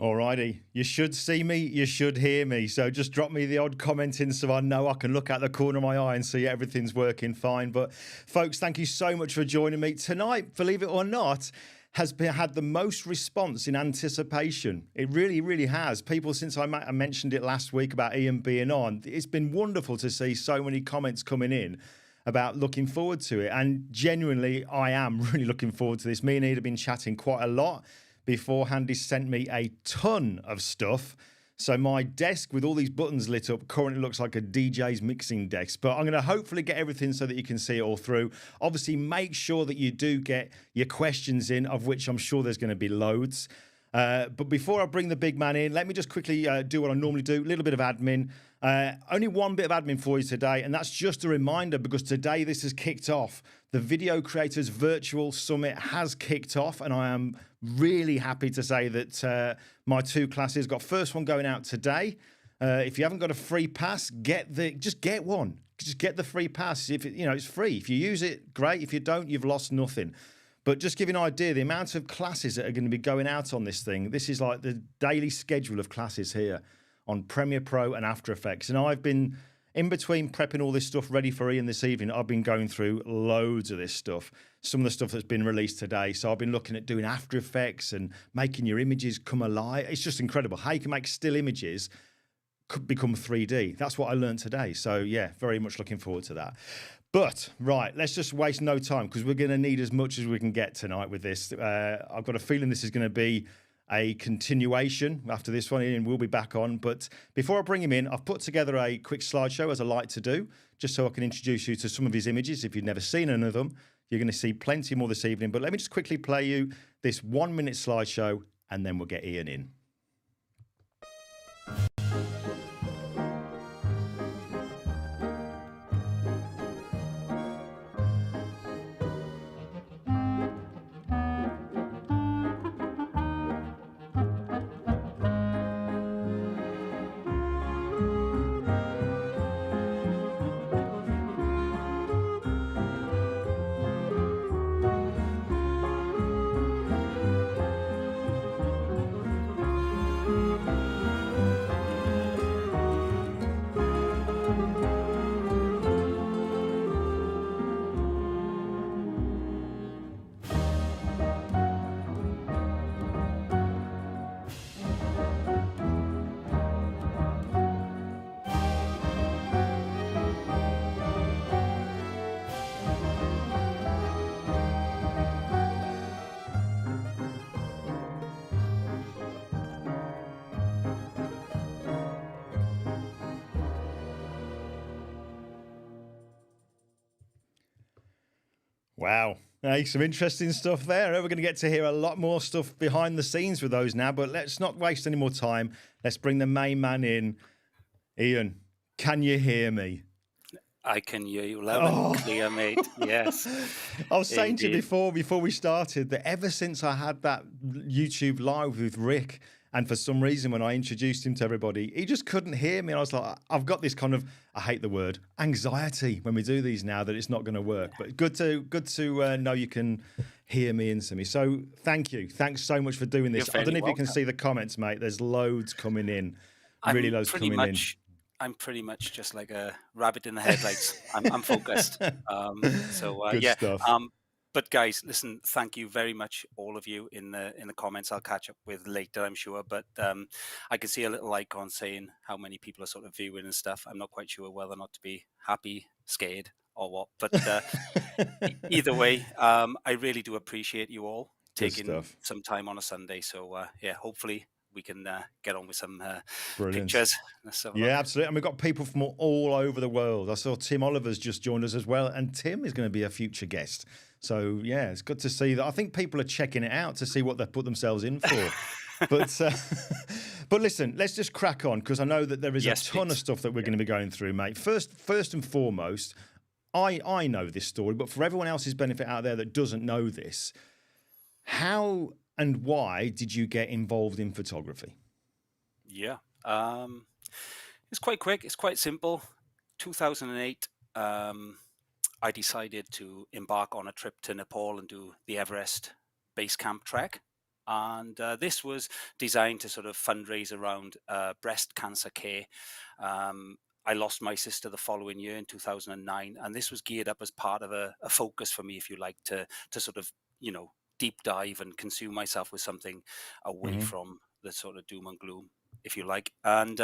Alrighty, you should see me, you should hear me. So just drop me the odd comment in so I know I can look out the corner of my eye and see everything's working fine. But folks, thank you so much for joining me tonight. Believe it or not, had the most response in anticipation. It really, really has. People, since I mentioned it last week about Ian being on, it's been wonderful to see so many comments coming in about looking forward to it. And genuinely, I am really looking forward to this. Me and Ian have been chatting quite a lot beforehand. He sent me a ton of stuff. So my desk with all these buttons lit up currently looks like a DJ's mixing desk, but I'm going to hopefully get everything so that you can see it all through. Obviously, make sure that you do get your questions in, of which I'm sure there's going to be loads. But before I bring the big man in, let me just quickly do what I normally do, a little bit of admin. Only one bit of admin for you today, and that's just a reminder because today this has kicked off. The Video Creators Virtual Summit has kicked off, and I am really happy to say that my two classes got first one going out today. If you haven't got a free pass, just get one. Just get the free pass. If it's free. If you use it, great. If you don't, you've lost nothing. But just give you an idea, the amount of classes that are going to be going out on this thing, this is like the daily schedule of classes here on Premiere Pro and After Effects. And I've been, in between prepping all this stuff ready for Ian this evening, I've been going through loads of this stuff, some of the stuff that's been released today. So I've been looking at doing After Effects and making your images come alive. It's just incredible how you can make still images could become 3D. That's what I learned today. So yeah, very much looking forward to that. But, right, let's just waste no time because we're going to need as much as we can get tonight with this. I've got a feeling this is going to be a continuation after this one, and we'll be back on. But before I bring him in, I've put together a quick slideshow, as I like to do, just so I can introduce you to some of his images. If you've never seen any of them, you're going to see plenty more this evening. But let me just quickly play you this 1 minute slideshow, and then we'll get Ian in. Wow. Hey, some interesting stuff there. We're going to get to hear a lot more stuff behind the scenes with those now, but let's not waste any more time. Let's bring the main man in. Ian, can you hear me? I can hear you loud and clear, mate. Yes. I was saying to you before we started that ever since I had that YouTube live with Rick, and for some reason, when I introduced him to everybody, he just couldn't hear me. And I was like, I've got this kind of, I hate the word, anxiety when we do these now that it's not going to work. But good to know you can hear me and see me. So thank you. Thanks so much for doing this. I don't know if you can see the comments, mate. There's loads coming in. Really loads coming in. I'm pretty much just like a rabbit in the headlights. I'm focused. Good stuff. But guys, listen, thank you very much, all of you in the comments. I'll catch up with later, I'm sure. But I can see a little icon saying how many people are sort of viewing and stuff. I'm not quite sure whether or not to be happy, scared, or what. But either way, I really do appreciate you all taking some time on a Sunday. So yeah, hopefully we can get on with some pictures. Yeah, absolutely. And we've got people from all over the world. I saw Tim Oliver's just joined us as well. And Tim is going to be a future guest. So, yeah, it's good to see that. I think people are checking it out to see what they've put themselves in for. But listen, let's just crack on because I know that there is a ton of stuff that we're going to be going through, mate. First and foremost, I know this story, but for everyone else's benefit out there that doesn't know this, how and why did you get involved in photography? Yeah, it's quite quick. It's quite simple. 2008, I decided to embark on a trip to Nepal and do the Everest base camp trek. And this was designed to sort of fundraise around breast cancer care. I lost my sister the following year in 2009, and this was geared up as part of a focus for me, if you like, to sort of, deep dive and consume myself with something away Hmm. from the sort of doom and gloom, if you like. And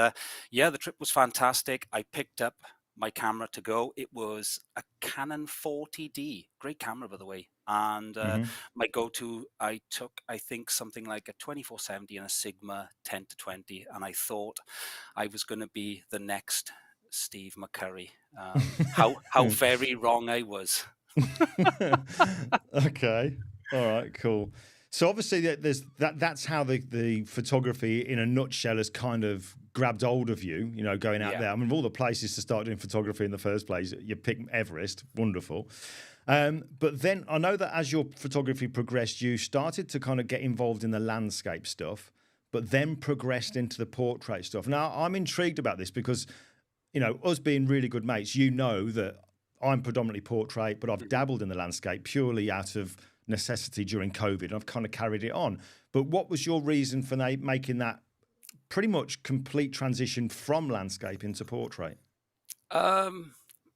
yeah, the trip was fantastic. I picked up my camera to go. It was a Canon 40D, great camera, by the way. And Hmm. my go-to, I took, I think, something like a 2470 and a Sigma 10 to 20, and I thought I was going to be the next Steve McCurry. How very wrong I was. Okay. All right, cool. So obviously that's how the photography in a nutshell has kind of grabbed hold of you, going out Yeah. there. I mean, of all the places to start doing photography in the first place, you pick Everest, wonderful. But then I know that as your photography progressed, you started to kind of get involved in the landscape stuff, but then progressed into the portrait stuff. Now, I'm intrigued about this because, us being really good mates, that I'm predominantly portrait, but I've dabbled in the landscape purely out of necessity during COVID, and I've kind of carried it on. But what was your reason for making that pretty much complete transition from landscape into portrait?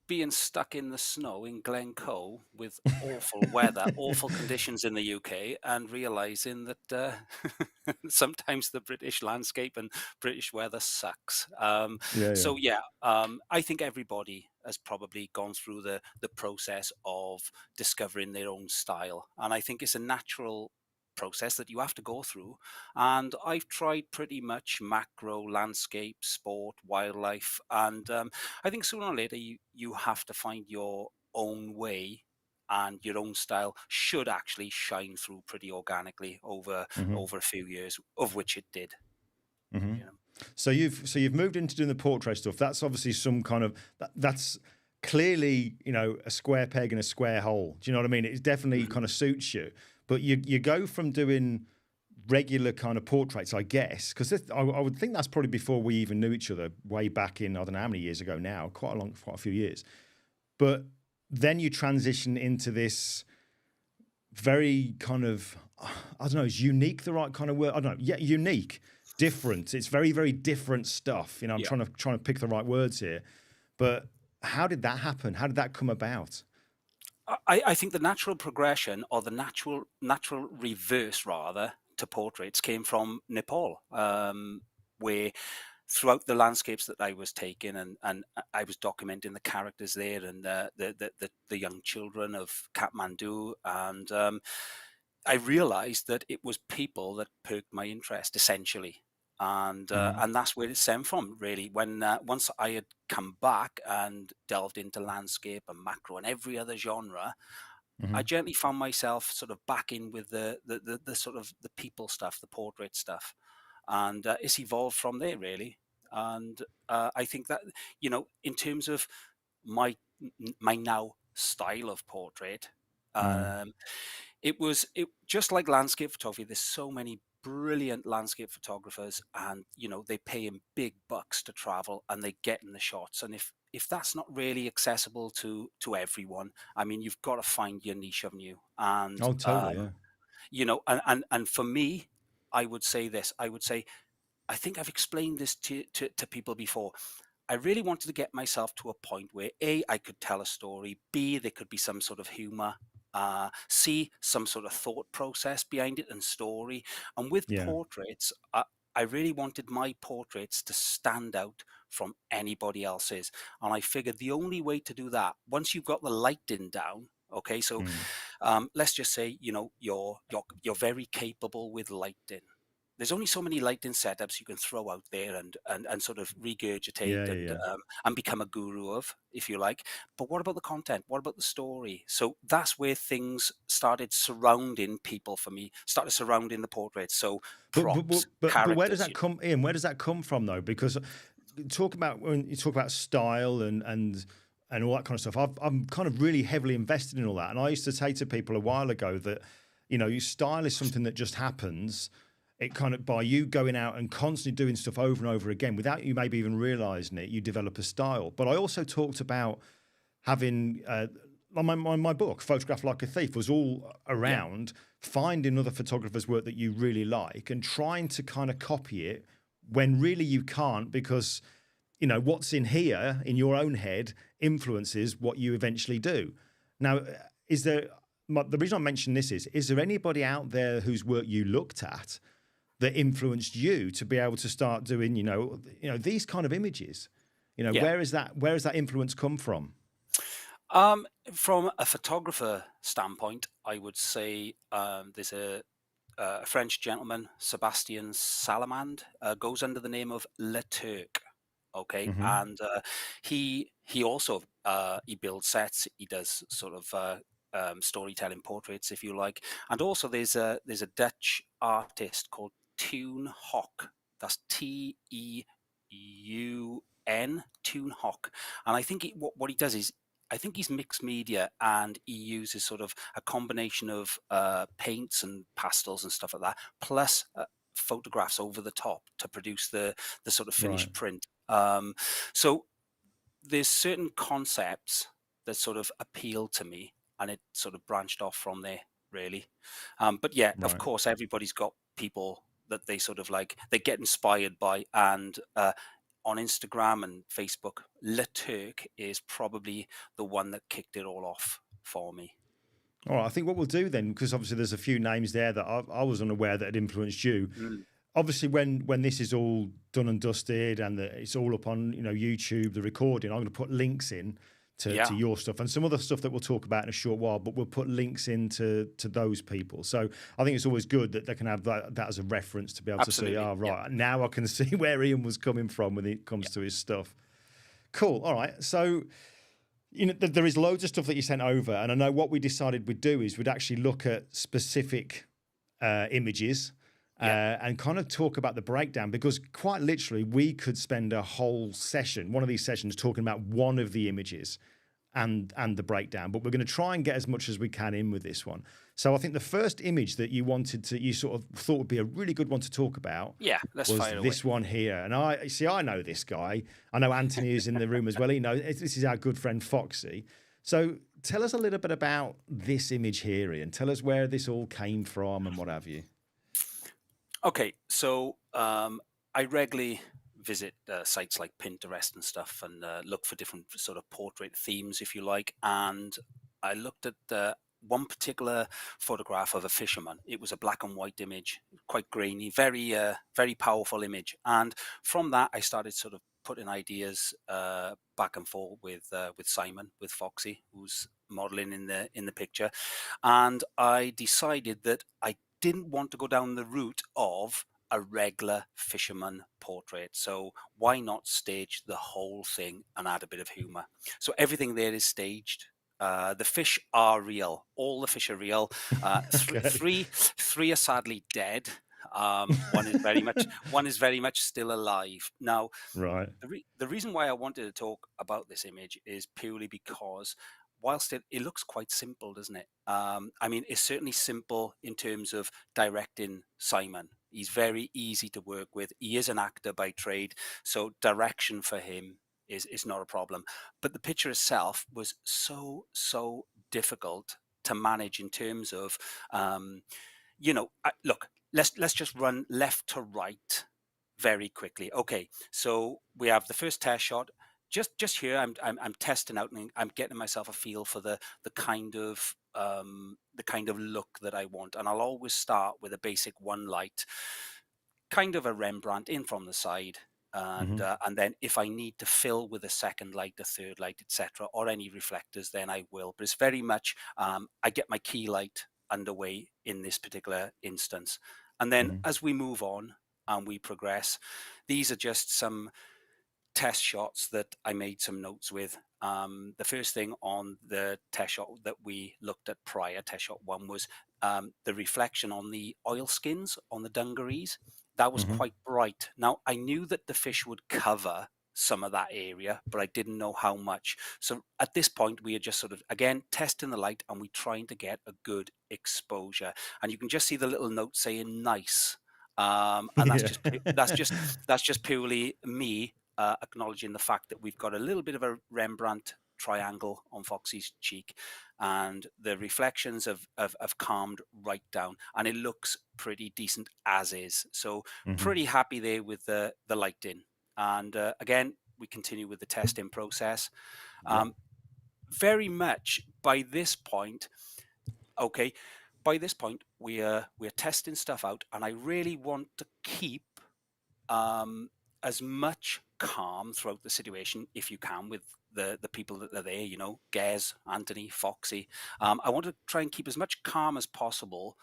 Being stuck in the snow in Glencoe with awful weather, awful conditions in the UK, and realizing that sometimes the British landscape and British weather sucks. Yeah. I think everybody has probably gone through the process of discovering their own style, and I think it's a natural process that you have to go through. And I've tried pretty much macro, landscape, sport, wildlife, and I think sooner or later you have to find your own way, and your own style should actually shine through pretty organically over Hmm. over a few years, of which it did. Hmm. You know. So you've moved into doing the portrait stuff. That's obviously some kind of that's clearly a square peg in a square hole. Do you know what I mean? It definitely Mhm. kind of suits you. But you go from doing regular kind of portraits, I guess, because I would think that's probably before we even knew each other, way back in, I don't know how many years ago now, quite a few years. But then you transition into this very kind of, I don't know, is unique the right kind of word? I don't know. Yeah, unique, different. It's very, very different stuff. I'm Yeah. trying to pick the right words here. But how did that happen? How did that come about? I think the natural progression, or the natural reverse rather, to portraits came from Nepal, where throughout the landscapes that I was taking, and I was documenting the characters there, and the young children of Kathmandu, and I realized that it was people that perked my interest essentially. Hmm. And that's where it stemmed from, really. When once I had come back and delved into landscape and macro and every other genre, I Hmm. gently found myself sort of back in with the sort of the people stuff, the portrait stuff, and it's evolved from there, really. And I think that, in terms of my my now style of portrait, Mm. um, it just like landscape photography. There's so many brilliant landscape photographers, and they pay in big bucks to travel, and they get in the shots. And if that's not really accessible to everyone, I mean, you've got to find your niche, haven't you? And Oh, totally. Yeah. and for me, I would say this. I would say, I think I've explained this to people before. I really wanted to get myself to a point where A, I could tell a story, B, there could be some sort of humor, C, some sort of thought process behind it and story. And with Yeah. portraits, I really wanted my portraits to stand out from anybody else's. And I figured the only way to do that, once you've got the lighting down, okay, so Mm. let's just say, you're very capable with lighting. There's only so many lighting setups you can throw out there and sort of regurgitate Yeah. Yeah. Yeah. and become a guru of, if you like. But what about the content? What about the story? So that's where things started surrounding people for me, started surrounding the portraits. So props, But where does characters. that come in? Where does that come from though? Because when you talk about style and all that kind of stuff, I'm kind of really heavily invested in all that. And I used to say to people a while ago that your style is something that just happens. It kind of, by you going out and constantly doing stuff over and over again without you maybe even realizing it, you develop a style. But I also talked about having my book, Photograph Like a Thief, was all around finding other photographers' work that you really like and trying to kind of copy it when really you can't, because, you know, what's in here in your own head influences what you eventually do. Now, the reason I mention this is there anybody out there whose work you looked at that influenced you to be able to start doing, you know, these kind of images? You know, where has that influence come from? From a photographer standpoint, I would say there's a French gentleman, Sébastien Salomand, goes under the name of 𝐓𝐡𝐞. Okay, and he also he builds sets. He does sort of storytelling portraits, if you like. And also there's a Dutch artist called 𝐶 That's 𝐶 𝐶, and I think what he does is, I think he's mixed media, and he uses sort of a combination of paints and pastels and stuff like that, plus photographs over the top to produce the sort of finished print. So there's certain concepts that sort of appeal to me, and it sort of branched off from there, really. But yeah, of course, everybody's got people that they sort of like, they get inspired by, and on Instagram and Facebook, 𝐓𝐡𝐞 is probably the one that kicked it all off for me. All right, I think what we'll do then, because obviously there's a few names there that I was unaware that had influenced you. Obviously, when this is all done and dusted and it's all up on, you know, YouTube, the recording, I'm going to put links in to your stuff and some other stuff that we'll talk about in a short while, but we'll put links into those people. So I think it's always good that they can have that as a reference to be able to see, now I can see where Ian was coming from when it comes to his stuff. Cool. All right. So, you know, there is loads of stuff that you sent over, and I know what we decided we'd do is we'd actually look at specific images and kind of talk about the breakdown, because quite literally we could spend a whole session, one of these sessions, talking about one of the images and the breakdown, but we're going to try and get as much as we can in with this one. So I think the first image that you sort of thought would be a really good one to talk about was this one here. And I know this guy. I know Anthony is in the room as well. He knows this is our good friend Foxy. So tell us a little bit about this image here, Ian. Tell us where this all came from and what have you. Okay, so I regularly visit sites like Pinterest and stuff, and look for different sort of portrait themes, if you like. And I looked at one particular photograph of a fisherman. It was a black and white image, quite grainy, very very powerful image. And from that, I started sort of putting ideas back and forth with Simon, with Foxy, who's modeling in the picture. And I decided that I didn't want to go down the route of a regular fisherman portrait. So why not stage the whole thing and add a bit of humor? So everything there is staged. The fish are real. All the fish are real. Three are sadly dead. One is very much still alive. Now, the reason why I wanted to talk about this image is purely because, whilst it looks quite simple, doesn't it? I mean, it's certainly simple in terms of directing Simon. He's very easy to work with. He is an actor by trade, so direction for him is not a problem. But the picture itself was so difficult to manage in terms of, you know, look, let's just run left to right very quickly. Okay, so we have the first test shot. Just here, I'm testing out, and I'm getting myself a feel for the kind of look that I want. And I'll always start with a basic one light, kind of a Rembrandt in from the side, and then if I need to fill with a second light, a third light, etc., or any reflectors, then I will. But it's very much I get my key light underway in this particular instance, and then as we move on and we progress, these are just some test shots that I made some notes with. The first thing on the test shot that we looked at prior, test shot one, was the reflection on the oil skins on the dungarees. That was quite bright. Now, I knew that the fish would cover some of that area, but I didn't know how much. So at this point, we are just sort of, again, testing the light, and we're trying to get a good exposure. And you can just see the little note saying nice. And that's just purely me acknowledging the fact that we've got a little bit of a Rembrandt triangle on Foxy's cheek, and the reflections have calmed right down, and it looks pretty decent as is. So pretty happy there with the lighting. And again, we continue with the testing process. Very much by this point, okay, by this point we're testing stuff out, and I really want to keep as much calm throughout the situation if you can with the people that are there, you know, Gaz, Anthony, Foxy. I want to try and keep as much calm as possible,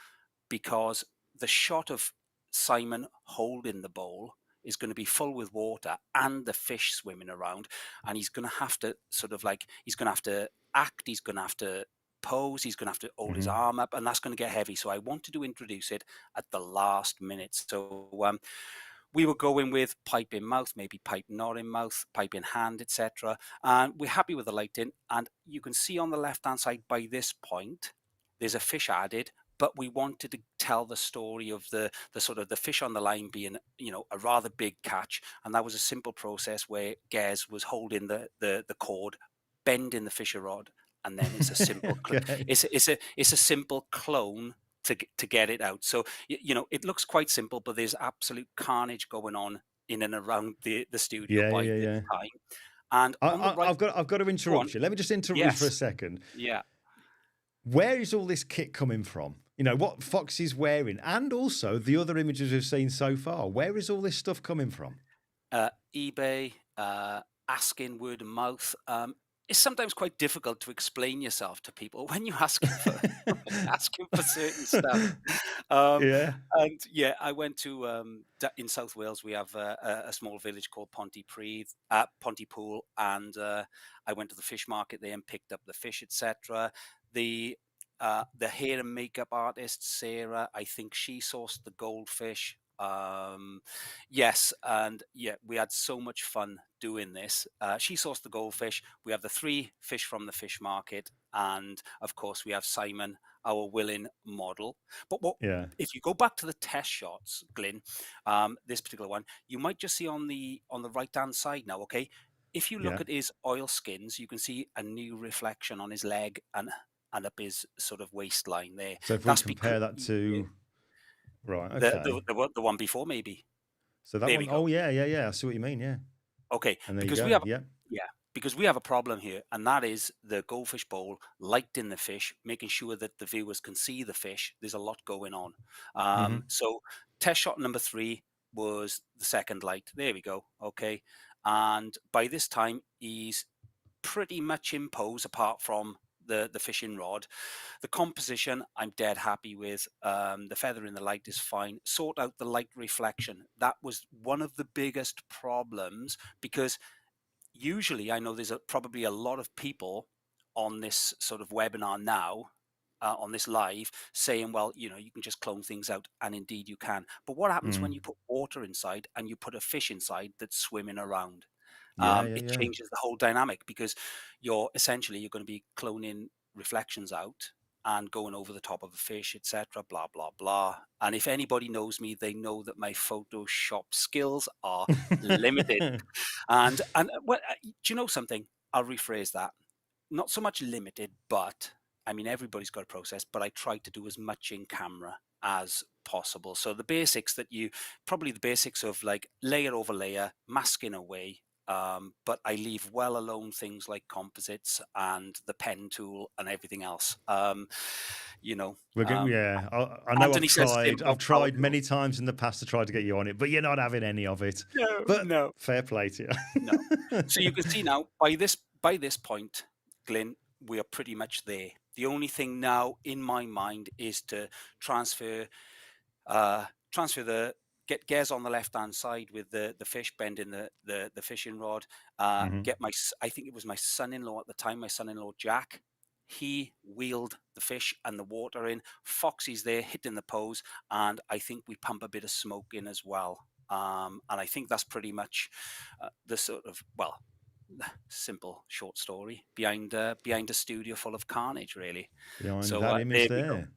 because the shot of Simon holding the bowl is going to be full with water and the fish swimming around, and he's going to have to sort of like, he's going to have to act, he's going to have to pose, he's going to have to hold his arm up, and that's going to get heavy. So I wanted to introduce it at the last minute. So we were going with pipe in mouth, maybe pipe not in mouth, pipe in hand, etc. And we're happy with the lighting. And you can see on the left-hand side by this point, there's a fish added, but we wanted to tell the story of the sort of the fish on the line being, you know, a rather big catch. And that was a simple process where Gaz was holding the cord, bending the fisher rod, and then it's a simple, it's a simple clone to get it out. So you know, it looks quite simple, but there's absolute carnage going on in and around the studio by this time. And I've got to interrupt you. Let me just interrupt you for a second. Yeah. Where is all this kit coming from? You know, what Foxy's wearing, and also the other images we've seen so far. Where is all this stuff coming from? eBay, asking word of mouth. It's sometimes quite difficult to explain yourself to people when you're asking for certain stuff. And yeah, I went to in South Wales. We have a small village called Pontypool, and I went to the fish market there and picked up the fish, etc. The hair and makeup artist Sarah, I think she sourced the goldfish. Yes, and yeah, we had so much fun doing this. She sourced the goldfish. We have the 3 fish from the fish market, and of course we have Simon, our willing model. But if you go back to the test shots, Glyn, this particular one, you might just see on the right hand side now. Okay, if you look at his oil skins, you can see a new reflection on his leg and up his sort of waistline there. So if we compare that to right, okay, the one before maybe. So that one, oh yeah, I see what you mean, yeah. Okay, because we have because we have a problem here, and that is the goldfish bowl lighting the fish, making sure that the viewers can see the fish. There's a lot going on. So test shot number 3 was the second light. There we go. Okay, and by this time he's pretty much in pose, apart from the fishing rod. The composition I'm dead happy with. The feather in the light is fine. Sort out the light reflection. That was one of the biggest problems, because usually I know there's probably a lot of people on this sort of webinar now, on this live, saying, well, you know, you can just clone things out, and indeed you can. But what happens when you put water inside and you put a fish inside that's swimming around? It changes the whole dynamic, because you're going to be cloning reflections out and going over the top of a fish, etc., blah blah blah. And if anybody knows me, they know that my Photoshop skills are limited. And well, do you know something? I'll rephrase that. Not so much limited, but I mean, everybody's got a process, but I try to do as much in camera as possible. So the basics probably the basics of like layer over layer, masking away. But I leave well alone things like composites and the pen tool and everything else. You know, I know I've tried many times in the past to try to get you on it, but you're not having any of it. No. Fair play to you. No. So you can see now by this point, Glyn, we are pretty much there. The only thing now in my mind is to transfer get Gaz on the left hand side with the fish bending the fishing rod. Get I think it was my son-in-law at the time, my son-in-law Jack. He wheeled the fish and the water in. Foxy's there hitting the pose, and I think we pump a bit of smoke in as well. And I think that's pretty much the sort of, well, simple short story behind a studio full of carnage, really. Behind that image there.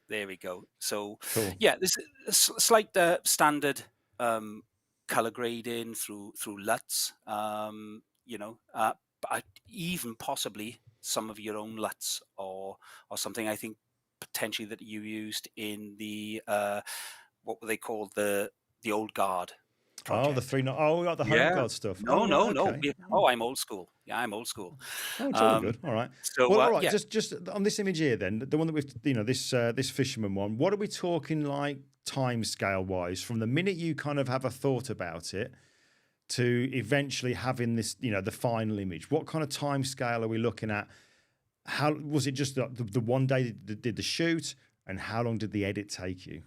There we go. So cool. Yeah, this is a slight standard color grading through LUTs. You know, even possibly some of your own LUTs or something. I think potentially that you used in the what were they called, the old guard Oh, the project. 3 oh, we got the home Yeah. guard stuff. No, Oh, right, no, no. okay. Oh, I'm old school. Yeah, I'm old school. Oh, jolly good. All right. Well, all right. Yeah. Just on this image here, then the one that we've, this fisherman one. What are we talking like time scale wise from the minute you kind of have a thought about it to eventually having this, the final image? What kind of time scale are we looking at? How was it just the one day that did the shoot, and how long did the edit take you?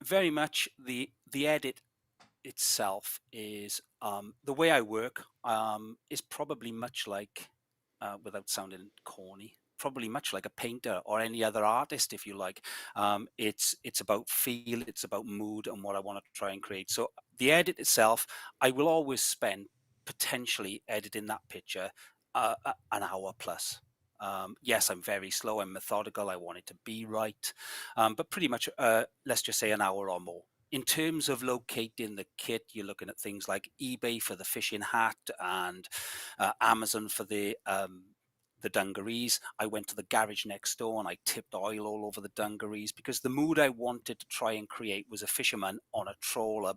Very much the edit itself is the way I work is probably much like, without sounding corny, probably much like a painter or any other artist, if you like. It's about feel, it's about mood, and what I want to try and create. So the edit itself, I will always spend potentially editing that picture an hour plus. Yes, I'm very slow, I'm methodical, I want it to be right, but pretty much, let's just say an hour or more. In terms of locating the kit, you're looking at things like eBay for the fishing hat and Amazon for the dungarees. I went to the garage next door and I tipped oil all over the dungarees because the mood I wanted to try and create was a fisherman on a trawler.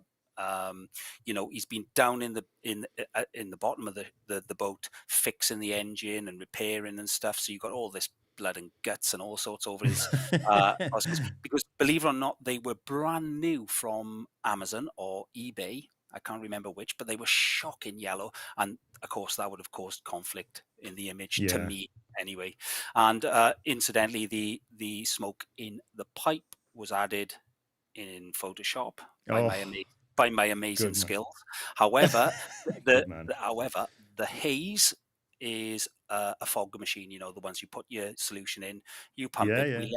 He's been down in the bottom of the boat, fixing the engine and repairing and stuff. So you've got all this blood and guts and all sorts over his Oscars. Because believe it or not, they were brand new from Amazon or eBay. I can't remember which, but they were shocking yellow, and of course that would have caused conflict in the image to me anyway. And incidentally, the smoke in the pipe was added in Photoshop by my amazing skills. However, the haze is a fog machine. The ones you put your solution in, you pump it.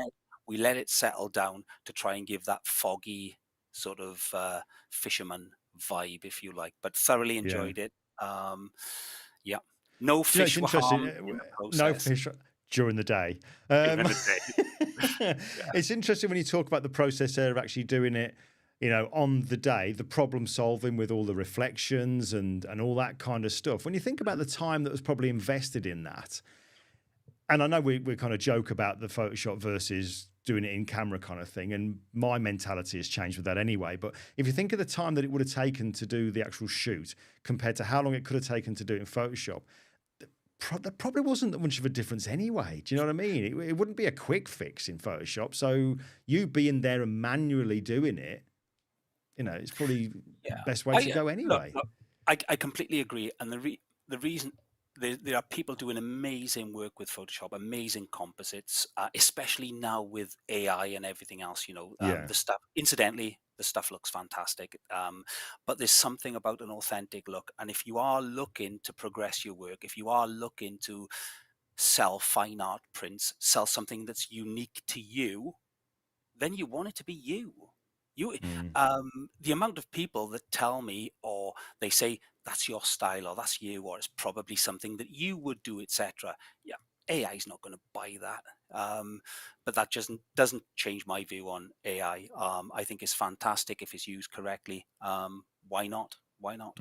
We let it settle down to try and give that foggy sort of fisherman vibe, if you like. But thoroughly enjoyed it. No fish were harmed in the process. No fish during the day. During the day. It's interesting when you talk about the process there of actually doing it, on the day, the problem solving with all the reflections and all that kind of stuff. When you think about the time that was probably invested in that, and I know we kind of joke about the Photoshop versus doing it in camera kind of thing, and my mentality has changed with that anyway. But if you think of the time that it would have taken to do the actual shoot compared to how long it could have taken to do it in Photoshop, there probably wasn't that much of a difference anyway. Do you know what I mean? It wouldn't be a quick fix in Photoshop. So you being there and manually doing it, it's probably the best way to go anyway. Look, I completely agree. And the reason there are people doing amazing work with Photoshop, amazing composites, especially now with AI and everything else. The stuff. Incidentally, the stuff looks fantastic. But there's something about an authentic look. And if you are looking to progress your work, if you are looking to sell fine art prints, sell something that's unique to you, then you want it to be you. The amount of people that tell me, or they say that's your style, or that's you, or it's probably something that you would do, etc. Yeah, AI is not going to buy that. But that just doesn't change my view on AI. I think it's fantastic if it's used correctly. Why not? Why not?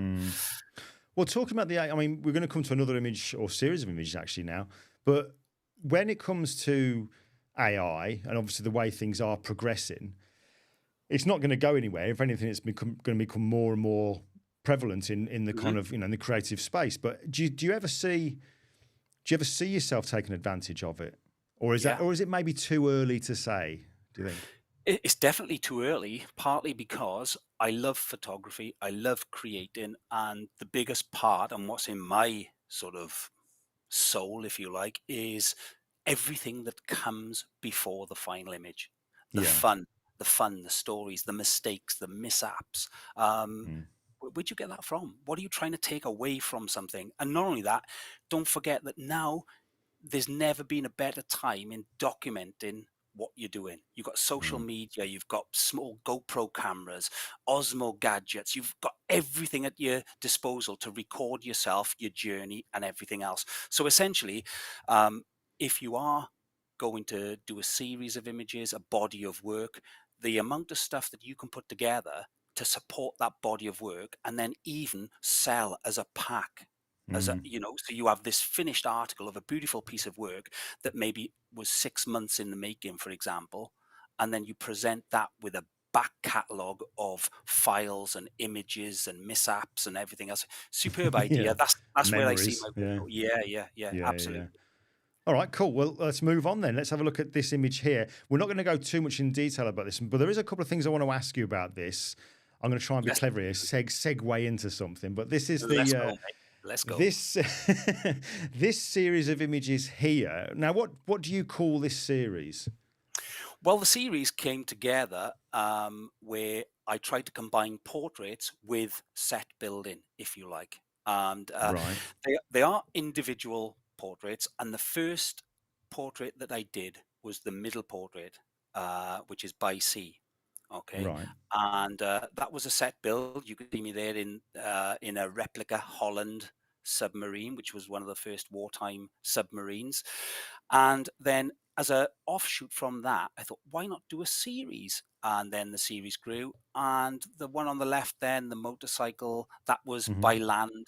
Well, talking about the AI, I mean, we're going to come to another image or series of images actually now. But when it comes to AI and obviously the way things are progressing, it's not going to go anywhere. If anything, it's going to become more and more prevalent in the kind of, in the creative space. But do you ever see yourself taking advantage of it? Or is it maybe too early to say, do you think? It's definitely too early, partly because I love photography, I love creating, and the biggest part, and what's in my sort of soul, if you like, is everything that comes before the final image. The fun, the stories, the mistakes, the mishaps. Where'd you get that from? What are you trying to take away from something? And not only that, don't forget that now there's never been a better time in documenting what you're doing. You've got social media, you've got small GoPro cameras, Osmo gadgets, you've got everything at your disposal to record yourself, your journey, and everything else. So essentially, if you are going to do a series of images, a body of work, the amount of stuff that you can put together to support that body of work, and then even sell as a pack. As a, so you have this finished article of a beautiful piece of work that maybe was 6 months in the making, for example, and then you present that with a back catalogue of files and images and mishaps and everything else. Superb idea. Yeah. That's where I see Memories. my Yeah. work. Yeah, absolutely. All right, cool. Well, let's move on then. Let's have a look at this image here. We're not going to go too much in detail about this, but there is a couple of things I want to ask you about this. I'm going to try and be clever here, segue into something. But this is Let's go, mate. Let's go. This this series of images here. Now, what do you call this series? Well, the series came together where I tried to combine portraits with set building, if you like. And Right. they are individual portraits. And the first portrait that I did was the middle portrait, which is by sea. Okay. Right. And that was a set build. You could see me there in a replica Holland submarine, which was one of the first wartime submarines. And then as an offshoot from that, I thought, why not do a series? And then the series grew. And the one on the left then, the motorcycle, that was by land,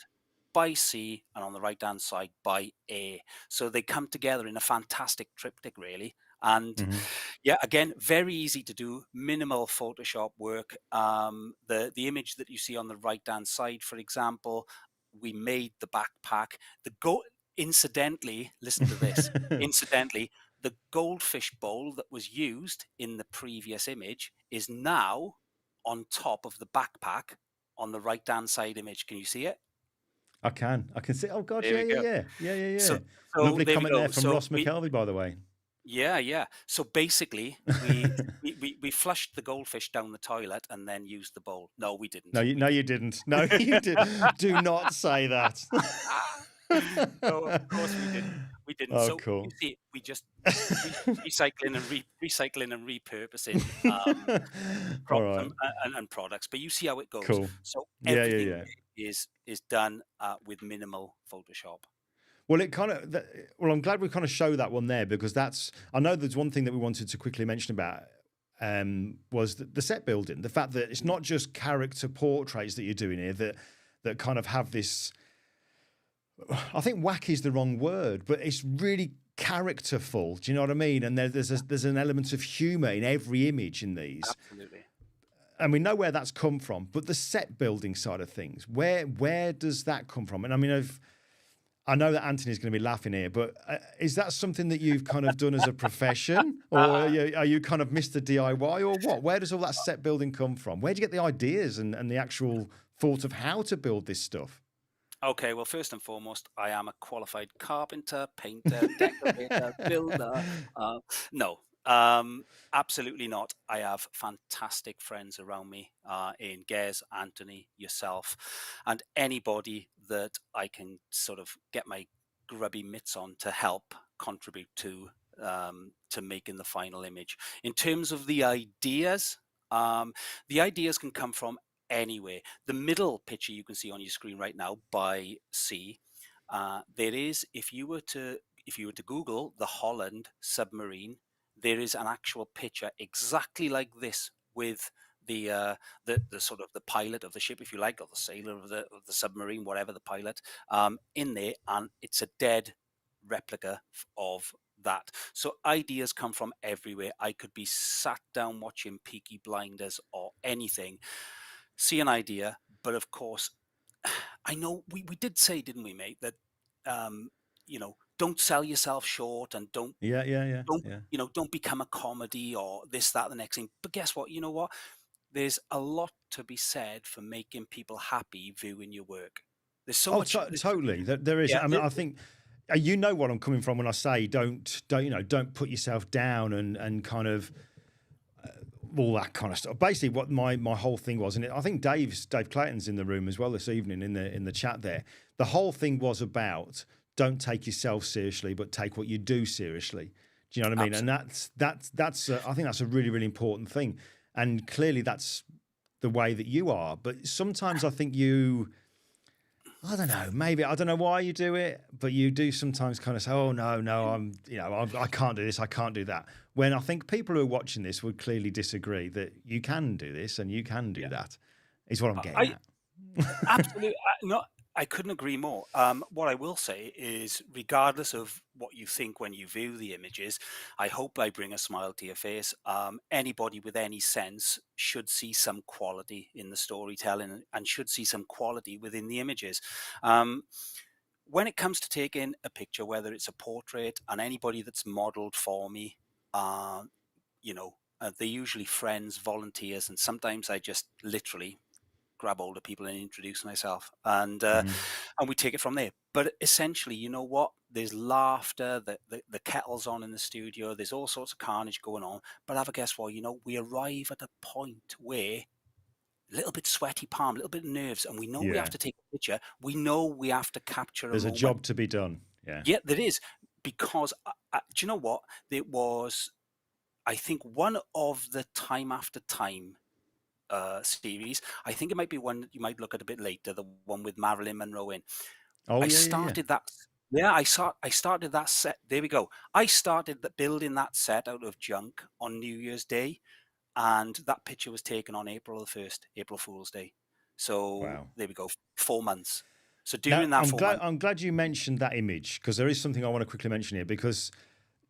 by sea, and on the right-hand side, by air. So they come together in a fantastic triptych, really. And yeah, again, very easy to do, minimal Photoshop work. The image that you see on the right-hand side, for example, we made the backpack. Incidentally, listen to this. Incidentally, the goldfish bowl that was used in the previous image is now on top of the backpack on the right-hand side image. Can you see it? I can see. Oh God, There we go. yeah. So Lovely there we comment go. there from So Ross McKelvey, by the way. Yeah. So basically, we flushed the goldfish down the toilet and then used the bowl. No, we didn't. No, you didn't. No, you did. Do not say that. No, of course we didn't. We didn't. Oh, so cool. you see, we just recycling and repurposing All right. and products. But you see how it goes. Cool. So Yeah. everything is done with minimal Photoshop. Well, I'm glad we kind of show that one there, because I know there's one thing that we wanted to quickly mention about was the set building, the fact that it's not just character portraits that you're doing here that kind of have this. I think wacky is the wrong word, but it's really characterful. Do you know what I mean? And there's an element of humour in every image in these. Absolutely. And we know where that's come from, but the set building side of things, where does that come from? And I mean, I know that Anthony's going to be laughing here, but is that something that you've kind of done as a profession, or are you kind of Mr. DIY, or what? Where does all that set building come from? Where do you get the ideas and the actual thought of how to build this stuff? Okay, well, first and foremost, I am a qualified carpenter, painter, decorator, builder. No, absolutely not. I have fantastic friends around me in Gez, Anthony, yourself, and anybody that I can sort of get my grubby mitts on to help contribute to making the final image. In terms of the ideas can come from anywhere. The middle picture you can see on your screen right now by sea, there is, if you were to Google the Holland submarine, there is an actual picture exactly like this with the sort of the pilot of the ship, if you like, or the sailor of the submarine, whatever the pilot, in there, and it's a dead replica of that. So ideas come from everywhere. I could be sat down watching Peaky Blinders or anything, see an idea, but of course, I know we did say, didn't we, mate, that don't sell yourself short and don't become a comedy or this, that, the next thing. But guess what? You know what? There's a lot to be said for making people happy viewing your work. There's so much. Totally. There is. Yeah, I mean, I think you know what I'm coming from when I say don't put yourself down and kind of. All that kind of stuff. Basically, what my whole thing was, and I think Dave Clayton's in the room as well this evening in the chat there. The whole thing was about don't take yourself seriously, but take what you do seriously. Do you know what I mean? Absolutely. And that's I think that's a really, really important thing. And clearly, that's the way that you are. But sometimes I think I don't know, maybe, I don't know why you do it, but you do sometimes kind of say, oh, no, I can't do this, I can't do that. When I think people who are watching this would clearly disagree that you can do this and you can do that. is what I'm getting I at. absolutely no, I couldn't agree more. What I will say is, regardless of what you think when you view the images, I hope I bring a smile to your face. Anybody with any sense should see some quality in the storytelling and should see some quality within the images. Um, when it comes to taking a picture, whether it's a portrait, and anybody that's modeled for me, uh, they're usually friends, volunteers, and sometimes I just literally grab hold of people and introduce myself, Hmm. and we take it from there. But essentially, you know what? There's laughter, the kettle's on in the studio. There's all sorts of carnage going on. But have a guess what? We arrive at a point where a little bit sweaty palm, a little bit of nerves, and we know we have Yeah. to take a picture. We know we have to capture a There's a moment. job to be done. Yeah. Yeah, there is, because do you know what? There was, I think, one of the Time After Time series. I think it might be one that you might look at a bit later, the one with Marilyn Monroe in. Oh I yeah, yeah, yeah. started that. Yeah, I started that set. There we go. I started building that set out of junk on New Year's Day, and that picture was taken on April the 1st, April Fool's Day. So Wow. there we go, 4 months. So Now during that 4 months, I'm glad you mentioned that image, because there is something I want to quickly mention here, because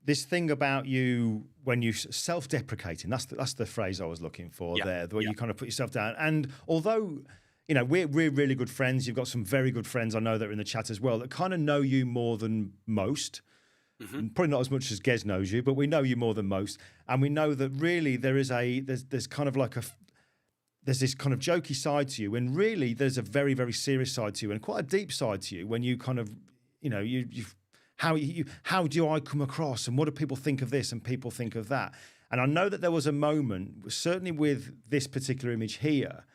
this thing about you when you self-deprecating, that's the phrase I was looking for yeah, there, where yeah, you kind of put yourself down. And although we're really good friends, you've got some very good friends I know that are in the chat as well that kind of know you more than most. hmm Probably not as much as Gez knows you, but we know you more than most, and we know that really there's kind of like there's this kind of jokey side to you, and really there's a very, very serious side to you, and quite a deep side to you when you kind of, how do I come across, and what do people think of this and people think of that? And I know that there was a moment, certainly with this particular image here,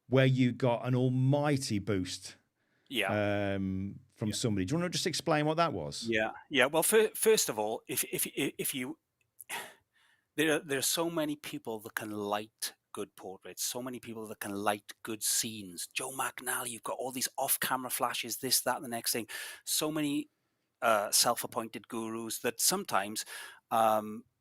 where you got an almighty boost yeah, from somebody. Do you want to just explain what that was? yeah. Well, first of all, if you there are so many people that can light good portraits, so many people that can light good scenes. Joe McNally, you've got all these off-camera flashes, this, that, and the next thing. So many self-appointed gurus that sometimes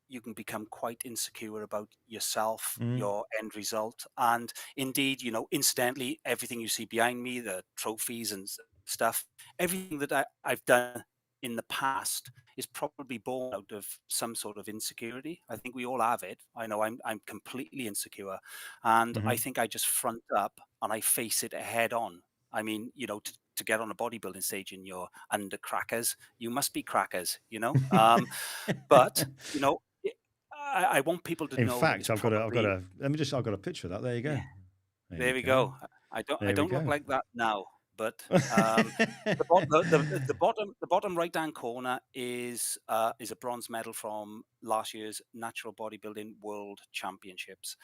you can become quite insecure about yourself, Mm. your end result, and indeed, incidentally, everything you see behind me, the trophies and stuff, everything that I've done in the past is probably born out of some sort of insecurity. I think we all have it. I know I'm completely insecure, and I Hmm. think I just front up and I face it head on. I mean, to get on a bodybuilding stage and you're under crackers, you must be crackers. But I want people to In know that it's fact, probably I've got a picture of that. There you go. yeah. There you There we go. go. I There we don't look go. like that now, but the bottom right hand corner is a bronze medal from last year's Natural Bodybuilding World Championships,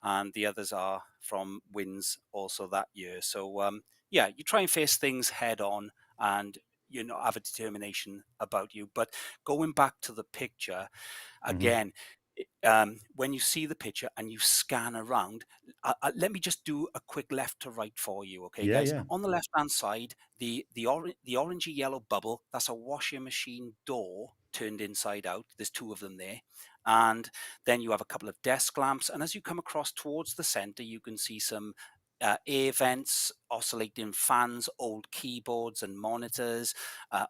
and the others are from wins also that year. So yeah, you try and face things head on, and have a determination about you. But going back to the picture Hmm. again. When you see the picture and you scan around, let me just do a quick left to right for you, okay, Yeah, guys? yeah. On the left-hand side, the orangey yellow bubble, that's a washing machine door turned inside out. There's two of them there. And then you have a couple of desk lamps. And as you come across towards the center, you can see some air vents, oscillating fans, old keyboards and monitors,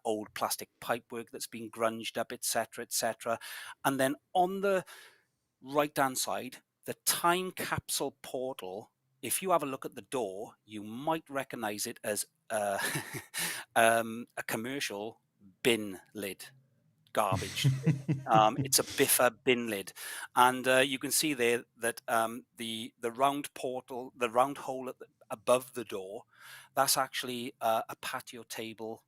old plastic pipework that's been grunged up, etc., etc. And then on the right hand side, the time capsule portal. If you have a look at the door, you might recognize it as a commercial bin lid, garbage lid. It's a Biffa bin lid, and you can see there that the round portal, the round hole above the door, that's actually a patio table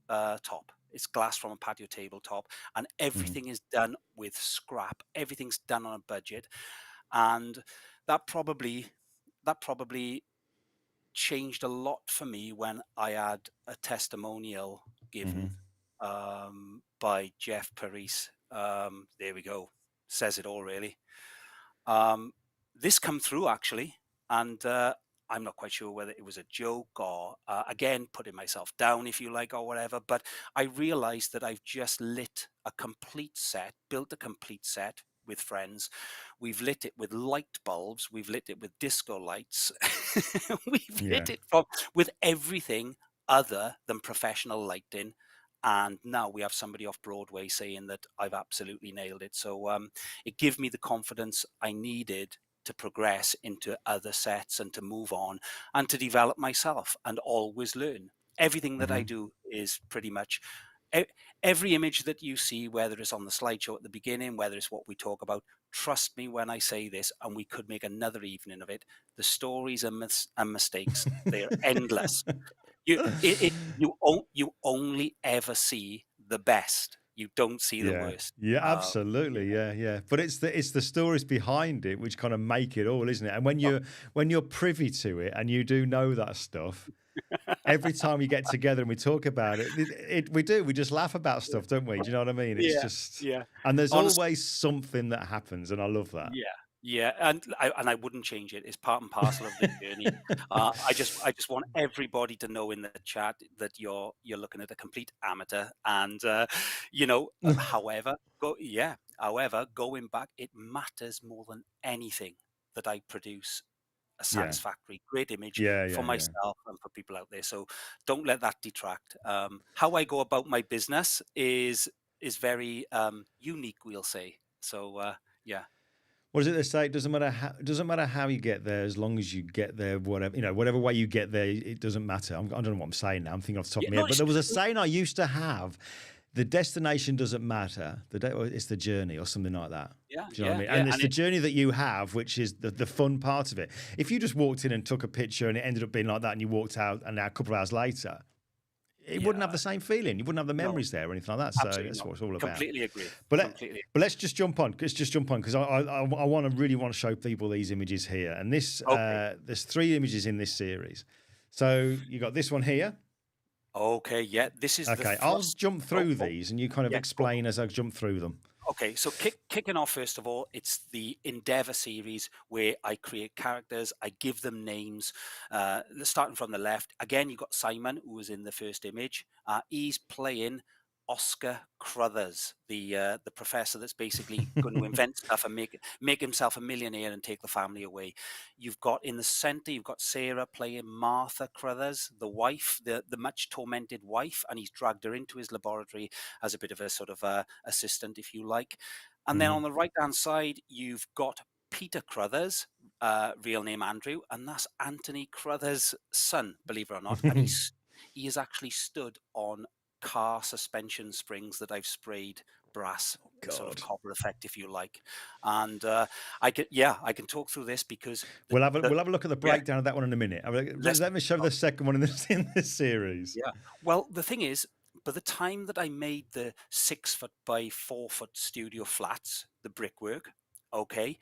top. It's glass from a patio tabletop, and Hmm. everything is done with scrap. Everything's done on a budget, and that probably that probably changed a lot for me when I had a testimonial given Hmm. by Jeff Paris. There we go, says it all really. Um, this come through actually, and I'm not quite sure whether it was a joke or again putting myself down, if you like, or whatever. But I realised that I've just lit a complete set, built a complete set with friends. We've lit it with light bulbs. We've lit it with disco lights. We've Yeah. lit it with everything other than professional lighting. And now we have somebody off Broadway saying that I've absolutely nailed it. So it gave me the confidence I needed to progress into other sets and to move on and to develop myself and always learn. Everything that I do is pretty much every image that you see, whether it's on the slideshow at the beginning, whether it's what we talk about, trust me when I say this, and we could make another evening of it. The stories and mistakes, they're endless. You only ever see the best. You don't see the Yeah, worst. yeah, Yeah. absolutely, yeah. But it's the stories behind it which kind of make it all, isn't it? And when you're privy to it and you do know that stuff, every time we get together and we talk about it, we just laugh about stuff, don't we? Do you know what I mean? It's Yeah, just, yeah. and there's Honestly, always something that happens, and I love that. yeah, yeah, and I wouldn't change it. It's part and parcel of the journey. I just want everybody to know in the chat that you're looking at a complete amateur, and however, going back, it matters more than anything that I produce a Yeah, satisfactory, great image for yeah. myself and for people out there. So don't let that detract. How I go about my business is very unique, we'll say. So yeah. What does it they say? It doesn't matter how you get there, as long as you get there. Whatever way you get there, it doesn't matter. I don't know what I'm saying now. I'm thinking off the top Yeah, of my no, head, but there was a saying I used to have: the destination doesn't matter. It's the journey, or something like that. yeah, Do you know what I yeah, mean? yeah. And it's And the journey that you have, which is the fun part of it. If you just walked in and took a picture and it ended up being like that, and you walked out, and now a couple of hours later, it wouldn't have yeah, the same feeling. You wouldn't have the no, memories there or anything like that. So absolutely that's not. what it's all about. Completely agree. But Completely. let's just jump on. Let's just jump on because I really want to show people these images here. And this Okay. there's 3 images in this series. So you got this one here. Okay. Yeah. This is the Okay, I'll thrust. jump through these and you kind of Yeah. Go. explain as I jump through them. Okay, so kicking off, first of all, it's the Endeavour series where I create characters, I give them names. Starting from the left, again, you've got Simon, who was in the first image. He's playing Oscar Crothers, the professor that's basically going to invent stuff and make himself a millionaire and take the family away. You've got in the centre, you've got Sarah playing Martha Crothers, the wife, the much tormented wife, and he's dragged her into his laboratory as a bit of a sort of assistant, if you like. And then on the right hand side, you've got Peter Crothers, real name Andrew, and that's Anthony Crothers' son, believe it or not. And he is actually stood on car suspension springs that I've sprayed brass, sort of copper effect, if you like. And I can talk through this because we'll have a look at the breakdown of that one in a minute. Let me show oh, the second one in this series. yeah. Well, the thing is, by the time that I made the 6 foot by 4 foot studio flats, the brickwork, okay,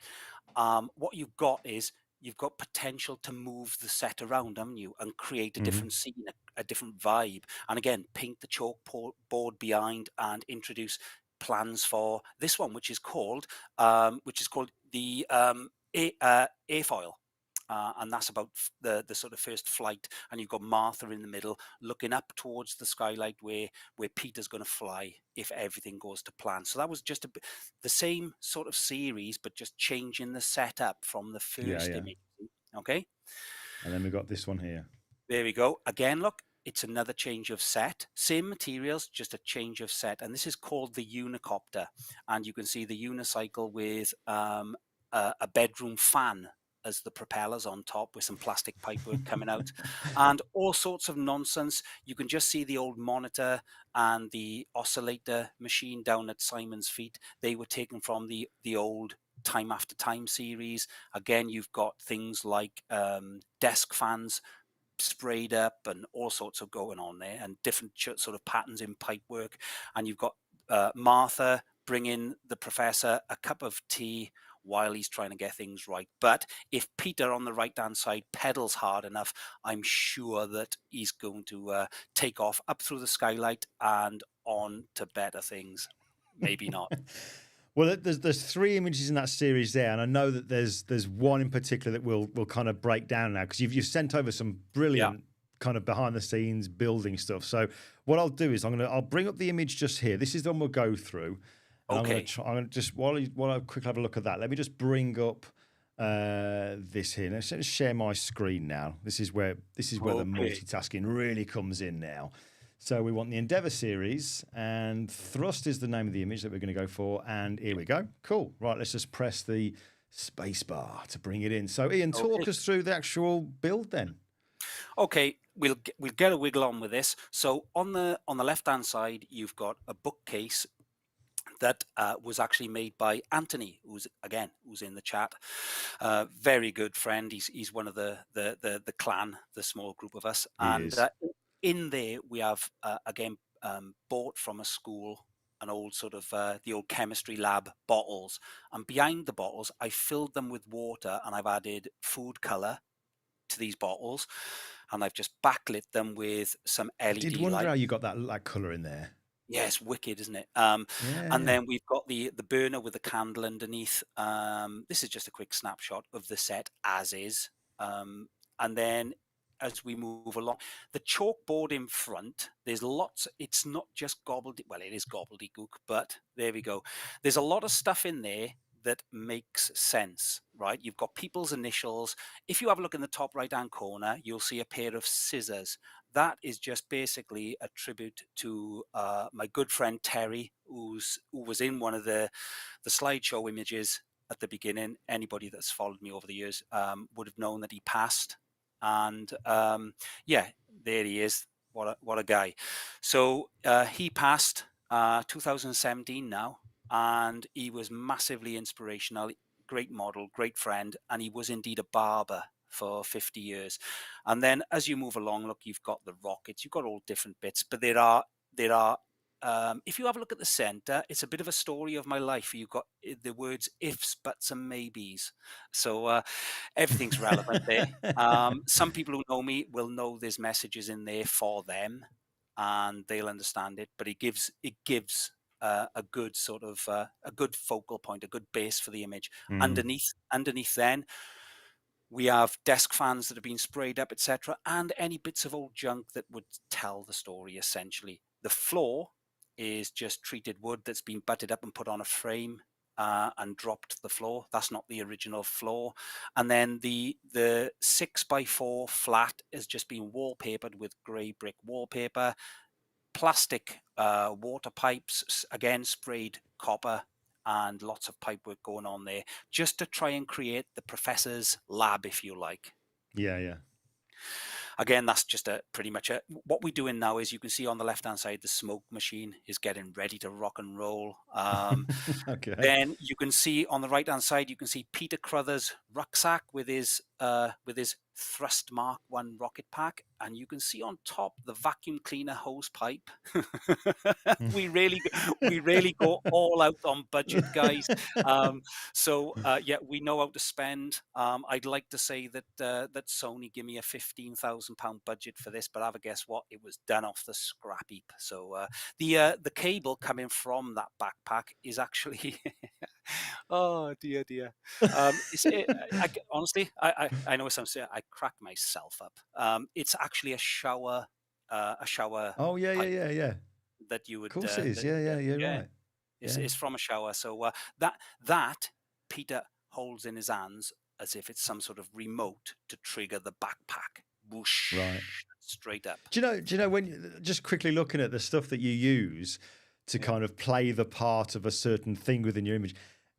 what you've got is you've got potential to move the set around, haven't you, and create a different scene, a different vibe. And again, paint the chalkboard behind and introduce plans for this one, which is called the airfoil. And that's about the sort of first flight, and you've got Martha in the middle looking up towards the skylight where Peter's going to fly if everything goes to plan. So that was just the same sort of series, but just changing the setup from the first image. Okay, and then we've got this one here. There we go. Again, look, it's another change of set, same materials, just a change of set, and this is called the unicopter. And you can see the unicycle with a bedroom fan as the propellers on top, with some plastic pipework coming out and all sorts of nonsense. You can just see the old monitor and the oscillator machine down at Simon's feet. They were taken from the old Time After Time series. Again, you've got things like desk fans sprayed up and all sorts of going on there, and different sort of patterns in pipework. And you've got Martha bringing the professor a cup of tea while he's trying to get things right. But if Peter on the right hand side pedals hard enough, I'm sure that he's going to take off up through the skylight and on to better things. Maybe not. Well, there's 3 images in that series there, and I know that there's one in particular that we'll kind of break down now, because you've sent over some brilliant kind of behind the scenes building stuff. So what I'll do is I'll bring up the image just here. This is the one we'll go through. And I'm going to Okay. try. I'm going to just while I quickly have a look at that. Let me just bring up this here. Let's just share my screen now. This is where the Okay. multitasking really comes in now. So we want the Endeavour series, and thrust is the name of the image that we're going to go for. And here we go. Cool. Right. Let's just press the space bar to bring it in. So Ian, talk Okay. us through the actual build then. Okay, we'll get a wiggle on with this. So on the left hand side, you've got a bookcase that was actually made by Anthony, who's in the chat. Very good friend. He's one of the clan, the small group of us. He And is. in there we have bought from a school an old sort of the old chemistry lab bottles, and behind the bottles I filled them with water, and I've added food color to these bottles, and I've just backlit them with some I did LED wonder light. how you got that colour in there. Yeah, it's wicked, isn't it? Yeah, And yeah. then we've got the burner with the candle underneath. This is just a quick snapshot of the set as is. And then as we move along, the chalkboard in front, there's lots. It's not just gobbledygook. Well, it is gobbledygook, but there we go. There's a lot of stuff in there that makes sense, right? You've got people's initials. If you have a look in the top right-hand corner, you'll see a pair of scissors. That is just basically a tribute to my good friend Terry, who was in one of the slideshow images at the beginning. Anybody that's followed me over the years would have known that he passed. And yeah, there he is. What a guy. So he passed 2017 now, and he was massively inspirational. Great model, great friend, and he was indeed a barber for 50 years. And then as you move along, look, you've got the rockets, you've got all different bits, but there are if you have a look at the center, it's a bit of a story of my life. You've got the words ifs, buts, and maybes. So everything's relevant there. Some people who know me will know there's messages in there for them, and they'll understand it. But it gives a good sort of a good focal point, a good base for the image. Underneath then, we have desk fans that have been sprayed up, etc., and any bits of old junk that would tell the story, essentially. The floor is just treated wood that's been butted up and put on a frame and dropped to the floor. That's not the original floor. And then the 6x4 flat has just been wallpapered with grey brick wallpaper. Plastic water pipes, again sprayed copper, and lots of pipe work going on there, just to try and create the professor's lab, if you like. Yeah. Again, that's just pretty much what we're doing now. Is you can see on the left hand side, the smoke machine is getting ready to rock and roll. Okay. Then you can see on the right hand side, you can see Peter Crothers' rucksack with his Thrust Mark 1 rocket pack, and you can see on top the vacuum cleaner hose pipe. we really go all out on budget, guys. So yeah, we know how to spend. I'd like to say that that Sony give me a £15,000 budget for this, but have a guess what? It was done off the scrap heap. So the cable coming from that backpack is actually oh dear. Honestly, I know some say I crack myself up. It's actually a shower. Oh yeah. That you Of would. course it is. Yeah. You're right. It's from a shower. So that Peter holds in his hands as if it's some sort of remote to trigger the backpack. Whoosh, Right. straight up. Do you know when just quickly looking at the stuff that you use to kind of play the part of a certain thing within your image,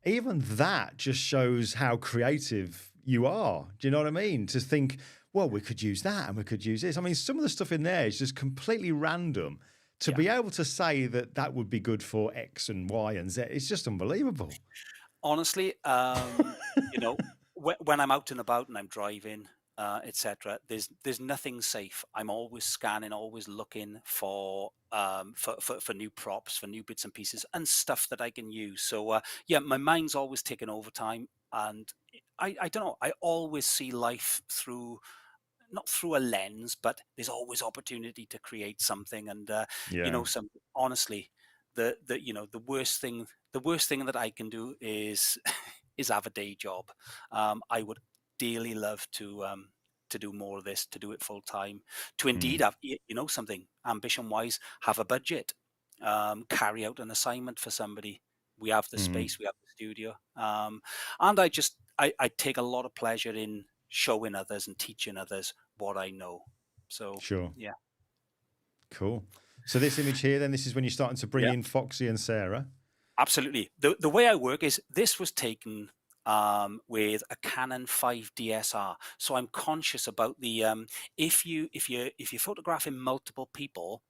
even that just shows how creative you are. Do you know what I mean? To think, well, we could use that and we could use this. I mean, some of the stuff in there is just completely random. To be able to say that that would be good for X and Y and Z, it's just unbelievable. Honestly, you know, when I'm out and about and I'm driving, etc., there's nothing safe. I'm always scanning, always looking for new props, for new bits and pieces, and stuff that I can use. So yeah, my mind's always ticking overtime, and I don't know. I always see life through. Not through a lens, but there's always opportunity to create something. And you know, honestly, the worst thing that I can do is have a day job. I would dearly love to do more of this, to do it full time, to indeed have something ambition wise, have a budget, carry out an assignment for somebody. We have the Mm. space, we have the studio, and I take a lot of pleasure in showing others and teaching others what I know. So Sure. yeah. Cool. So this image here, then, this is when you're starting to bring Yeah. in Foxy and Sarah. Absolutely. The way I work is this was taken with a Canon 5 DSR, so I'm conscious about the if you're photographing multiple people,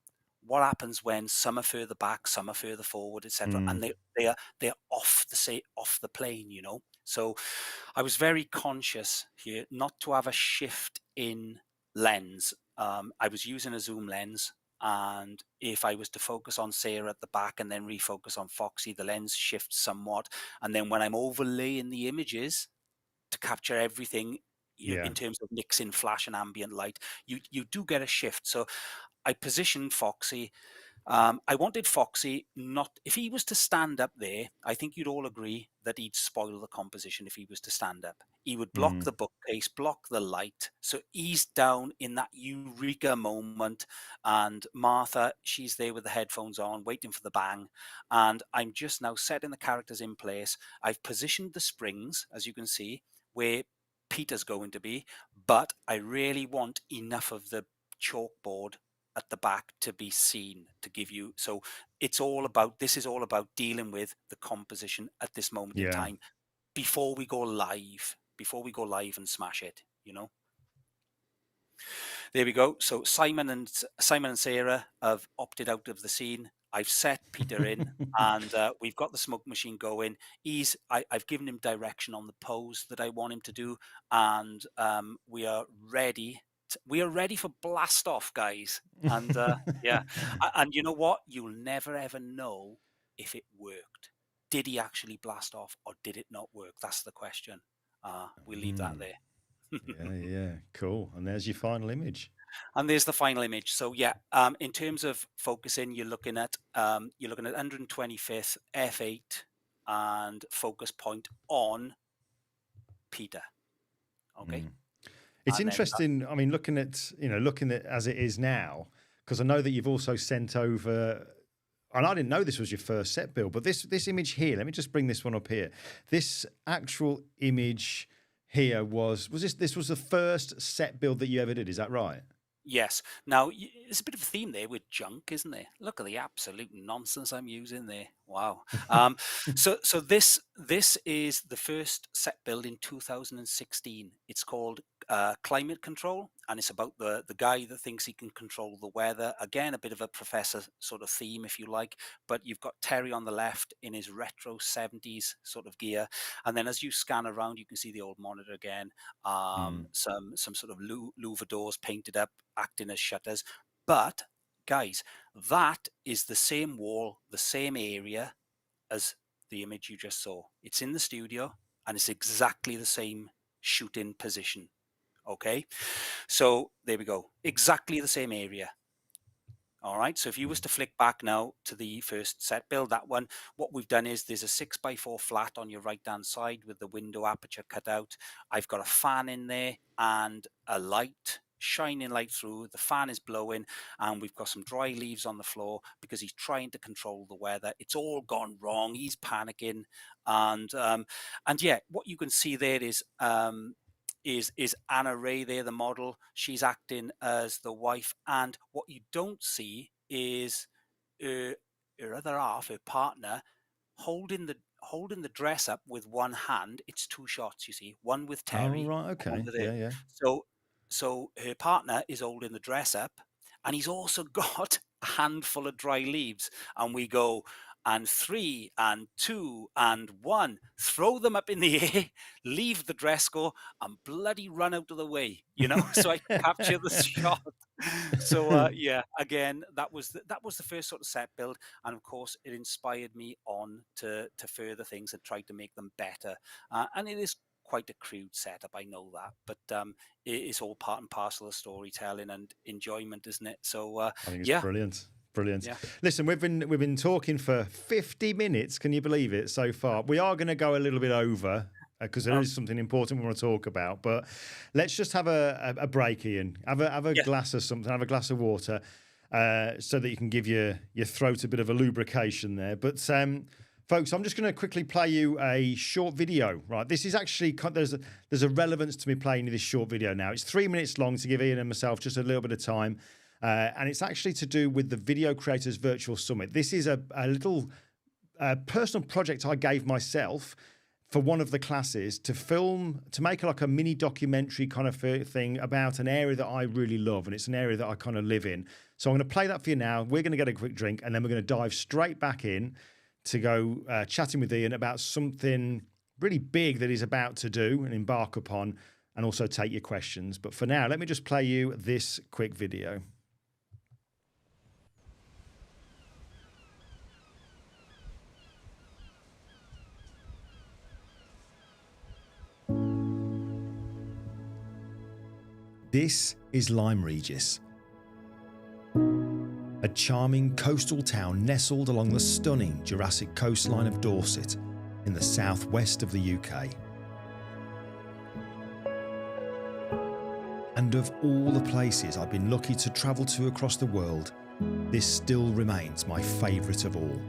what happens when some are further back, some are further forward, etc., Mm. and they're off the plane, you know. So I was very conscious here not to have a shift in lens. I was using a zoom lens, and if I was to focus on Sarah at the back and then refocus on Foxy, the lens shifts somewhat. And then when I'm overlaying the images to capture everything, Yeah. in terms of mixing flash and ambient light, you do get a shift. So I positioned Foxy. I wanted Foxy not, if he was to stand up there, I think you'd all agree that he'd spoil the composition if he was to stand up. He would block Mm. the bookcase, block the light. So he's down in that eureka moment. And Martha, she's there with the headphones on, waiting for the bang. And I'm just now setting the characters in place. I've positioned the springs, as you can see, where Peter's going to be. But I really want enough of the chalkboard at the back to be seen, to give you, so this is all about dealing with the composition at this moment in Yeah. time before we go live and smash it, you know. There we go. So Simon and Sarah have opted out of the scene. I've set Peter in, and we've got the smoke machine going. I've given him direction on the pose that I want him to do, and we are ready. We are ready for blast off, guys. And yeah, and you know what? You'll never ever know if it worked. Did he actually blast off, or did it not work? That's the question. We'll leave that there. Yeah. Cool. And there's your final image. And there's the final image. So yeah, in terms of focusing, you're looking at 125th f8 and focus point on Peter. Okay. Mm. It's And then interesting. I mean, looking at as it is now, because I know that you've also sent over, and I didn't know this was your first set build, but this image here, let me just bring this one up here. This actual image here was this was the first set build that you ever did, is that right? yes. Now, there's a bit of a theme there with junk, isn't there? Look at the absolute nonsense I'm using there. Wow. So this is the first set build in 2016. It's called Climate Control, and it's about the guy that thinks he can control the weather. Again, a bit of a professor sort of theme, if you like. But you've got Terry on the left in his retro 70s sort of gear, and then as you scan around, you can see the old monitor again. Some sort of louver doors painted up, acting as shutters. But guys, that is the same wall, the same area as the image you just saw. It's in the studio, and it's exactly the same shooting position. Okay, so there we go, exactly the same area. All right, so if you was to flick back now to the first set build, that one, what we've done is there's a 6x4 flat on your right hand side with the window aperture cut out. I've got a fan in there and a light, shining light through. The fan is blowing, and we've got some dry leaves on the floor because he's trying to control the weather. It's all gone wrong. He's panicking, and yeah, what you can see there is Anna Ray there, the model. She's acting as the wife, and what you don't see is her other half, her partner, holding the dress up with one hand. It's two shots, you see, one with Terry, Oh, right. and one Okay. with her. Yeah. So her partner is holding the dress up, and he's also got a handful of dry leaves, and we go, and 3 and 2 and 1, throw them up in the air, leave the dress go, and bloody run out of the way, you know, so I capture the shot. So yeah, again, that was the first sort of set build, and of course it inspired me on to further things and tried to make them better. And it is quite a crude setup, I know that, but it is all part and parcel of storytelling and enjoyment, isn't it? So I think it's yeah. brilliant. Brilliant. Yeah. Listen, we've been talking for 50 minutes. Can you believe it so far? We are going to go a little bit over because there is something important we want to talk about. But let's just have a break, Ian. Have a glass of something. Have a glass of water so that you can give your throat a bit of a lubrication there. But Folks, I'm just going to quickly play you a short video, right? This is actually, there's a relevance to me playing you this short video now. It's 3 minutes long to give Ian and myself just a little bit of time. And it's actually to do with the Video Creators Virtual Summit. This is a little personal project I gave myself for one of the classes to film, to make like a mini documentary kind of thing about an area that I really love. And it's an area that I kind of live in. So I'm going to play that for you now. We're going to get a quick drink and then we're going to dive straight back in to go chatting with Ian about something really big that he's about to do and embark upon, and also take your questions. But for now, let me just play you this quick video. This is Lyme Regis, a charming coastal town nestled along the stunning Jurassic coastline of Dorset in the southwest of the UK. And of all the places I've been lucky to travel to across the world, this still remains my favourite of all.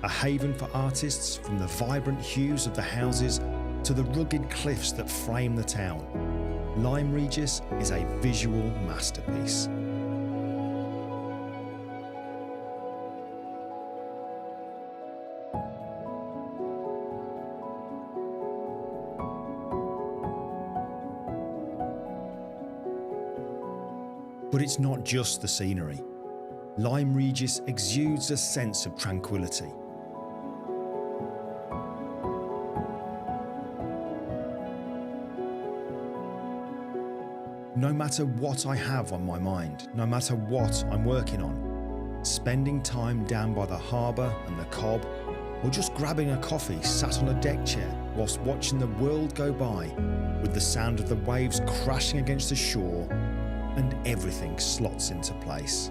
A haven for artists, from the vibrant hues of the houses to the rugged cliffs that frame the town, Lyme Regis is a visual masterpiece. But it's not just the scenery. Lyme Regis exudes a sense of tranquility. No matter what I have on my mind, no matter what I'm working on, spending time down by the harbour and the Cobb, or just grabbing a coffee sat on a deck chair whilst watching the world go by with the sound of the waves crashing against the shore, and everything slots into place.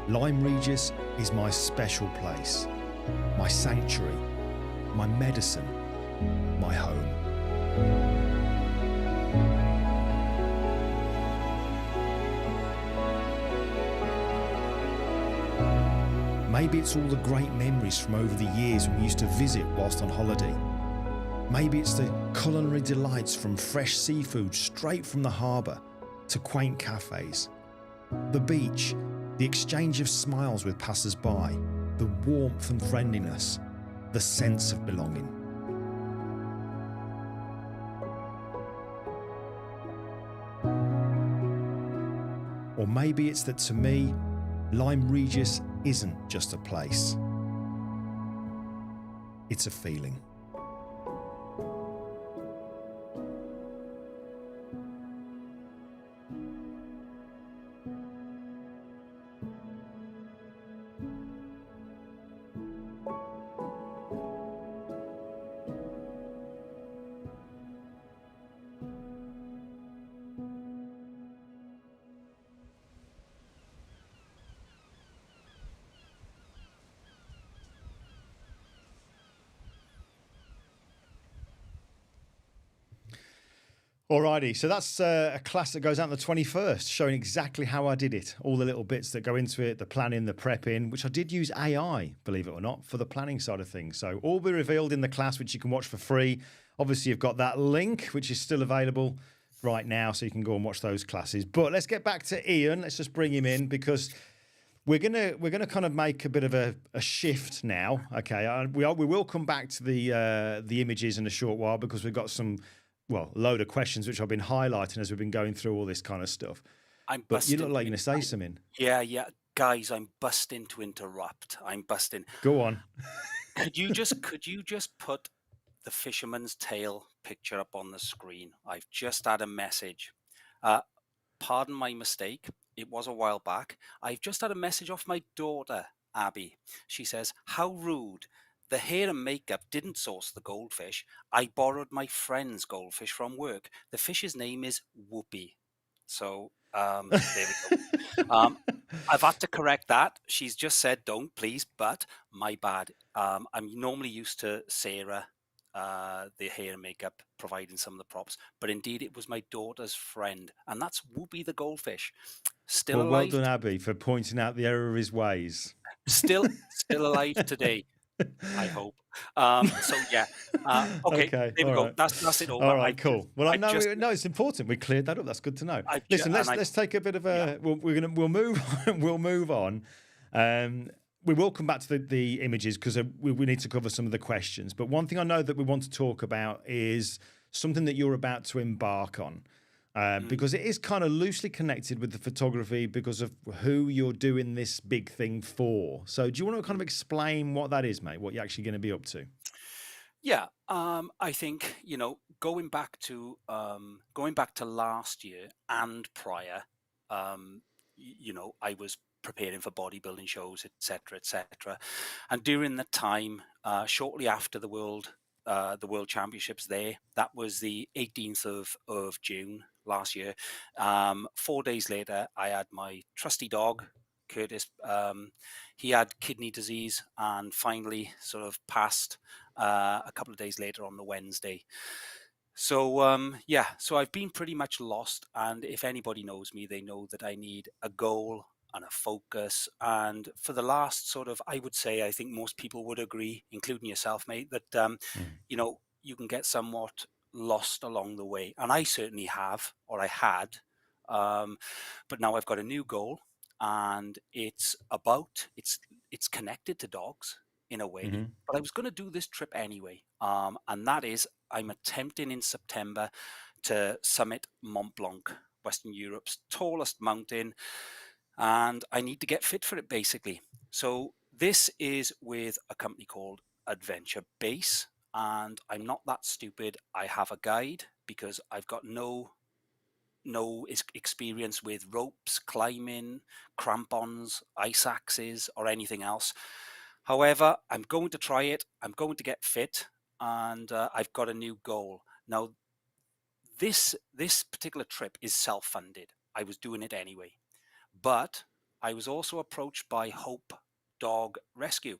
Lyme Regis is my special place, my sanctuary, my medicine, my home. Maybe it's all the great memories from over the years when we used to visit whilst on holiday. Maybe it's the culinary delights from fresh seafood straight from the harbour to quaint cafes. The beach, the exchange of smiles with passers-by, the warmth and friendliness, the sense of belonging. Or maybe it's that to me, Lyme Regis isn't just a place. It's a feeling. Alrighty, so that's a class that goes out on the 21st, showing exactly how I did it, all the little bits that go into it, the planning, the prepping, which I did use AI, believe it or not, for the planning side of things. So all be revealed in the class, which you can watch for free. Obviously, you've got that link, which is still available right now, so you can go and watch those classes. But let's get back to Ian. Let's just bring him in, because we're gonna kind of make a bit of a shift now. Okay, we will come back to the images in a short while, because we've got some, well, load of questions which I've been highlighting as we've been going through all this kind of stuff. But you look like you're going to say something. Yeah. Guys, I'm busting to interrupt. I'm busting. Go on. Could you just put the fisherman's tail picture up on the screen? I've just had a message. Pardon my mistake. It was a while back. I've just had a message off my daughter, Abby. She says, "How rude the hair and makeup didn't source the goldfish. I borrowed my friend's goldfish from work. The fish's name is Whoopi. So there we go. I've had to correct that. She's just said don't, please, but my bad. I'm normally used to Sarah, the hair and makeup, providing some of the props, but indeed it was my daughter's friend, and that's Whoopi the goldfish. Still Well, well alive, done, Abby, for pointing out the error of his ways. still alive today, I hope. So yeah. Okay, Okay, there we all go. right. That's it over. All right, cool. Well, I I know, just, no, it's important. We cleared that up. That's good to know. I ju- Listen, and I let's take a bit of yeah. a. We'll move on. We'll move on. We will come back to the images because we need to cover some of the questions. But one thing I know that we want to talk about is something that you're about to embark on. Because it is kind of loosely connected with the photography because of who you're doing this big thing for. So do you want to kind of explain what that is, mate? What you're actually going to be up to? Yeah, I think, going back to last year and prior, I was preparing for bodybuilding shows, etc., etc. And during the time, shortly after the World Championships, that was the 18th of June last year. 4 days later, I had my trusty dog, Curtis. He had kidney disease and finally sort of passed a couple of days later on the Wednesday. So so I've been pretty much lost, and if anybody knows me, they know that I need a goal and a focus. And for the last sort of, I would say, I think most people would agree, including yourself, mate, that you can get somewhat lost along the way, and I certainly have, or I had. But now I've got a new goal, and it's connected to dogs in a way. Mm-hmm. But I was going to do this trip anyway, and that is I'm attempting in September to summit Mont Blanc, Western Europe's tallest mountain, and I need to get fit for it basically. So this is with a company called Adventure Base, and I'm not that stupid. I have a guide because I've got no experience with ropes, climbing, crampons, ice axes, or anything else. However, I'm going to try it. I'm going to get fit, and I've got a new goal. Now, this particular trip is self-funded. I was doing it anyway, but I was also approached by Hope Dog Rescue,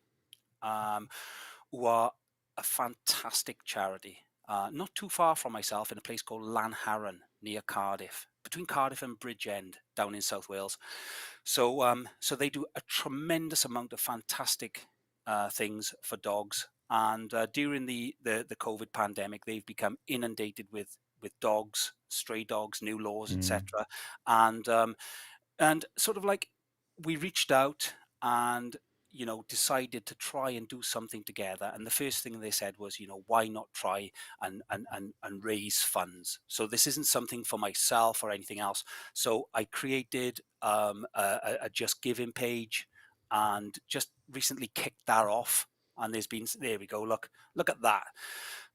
who are a fantastic charity. Not too far from myself, in a place called Llanharan near Cardiff, between Cardiff and Bridgend, down in South Wales. So they do a tremendous amount of fantastic things for dogs. And during the COVID pandemic, they've become inundated with dogs, stray dogs, new laws, etc. And sort of like we reached out and decided to try and do something together. And the first thing they said was, why not try and raise funds? So this isn't something for myself or anything else. So I created a Just Giving page and just recently kicked that off. And there we go. Look at that.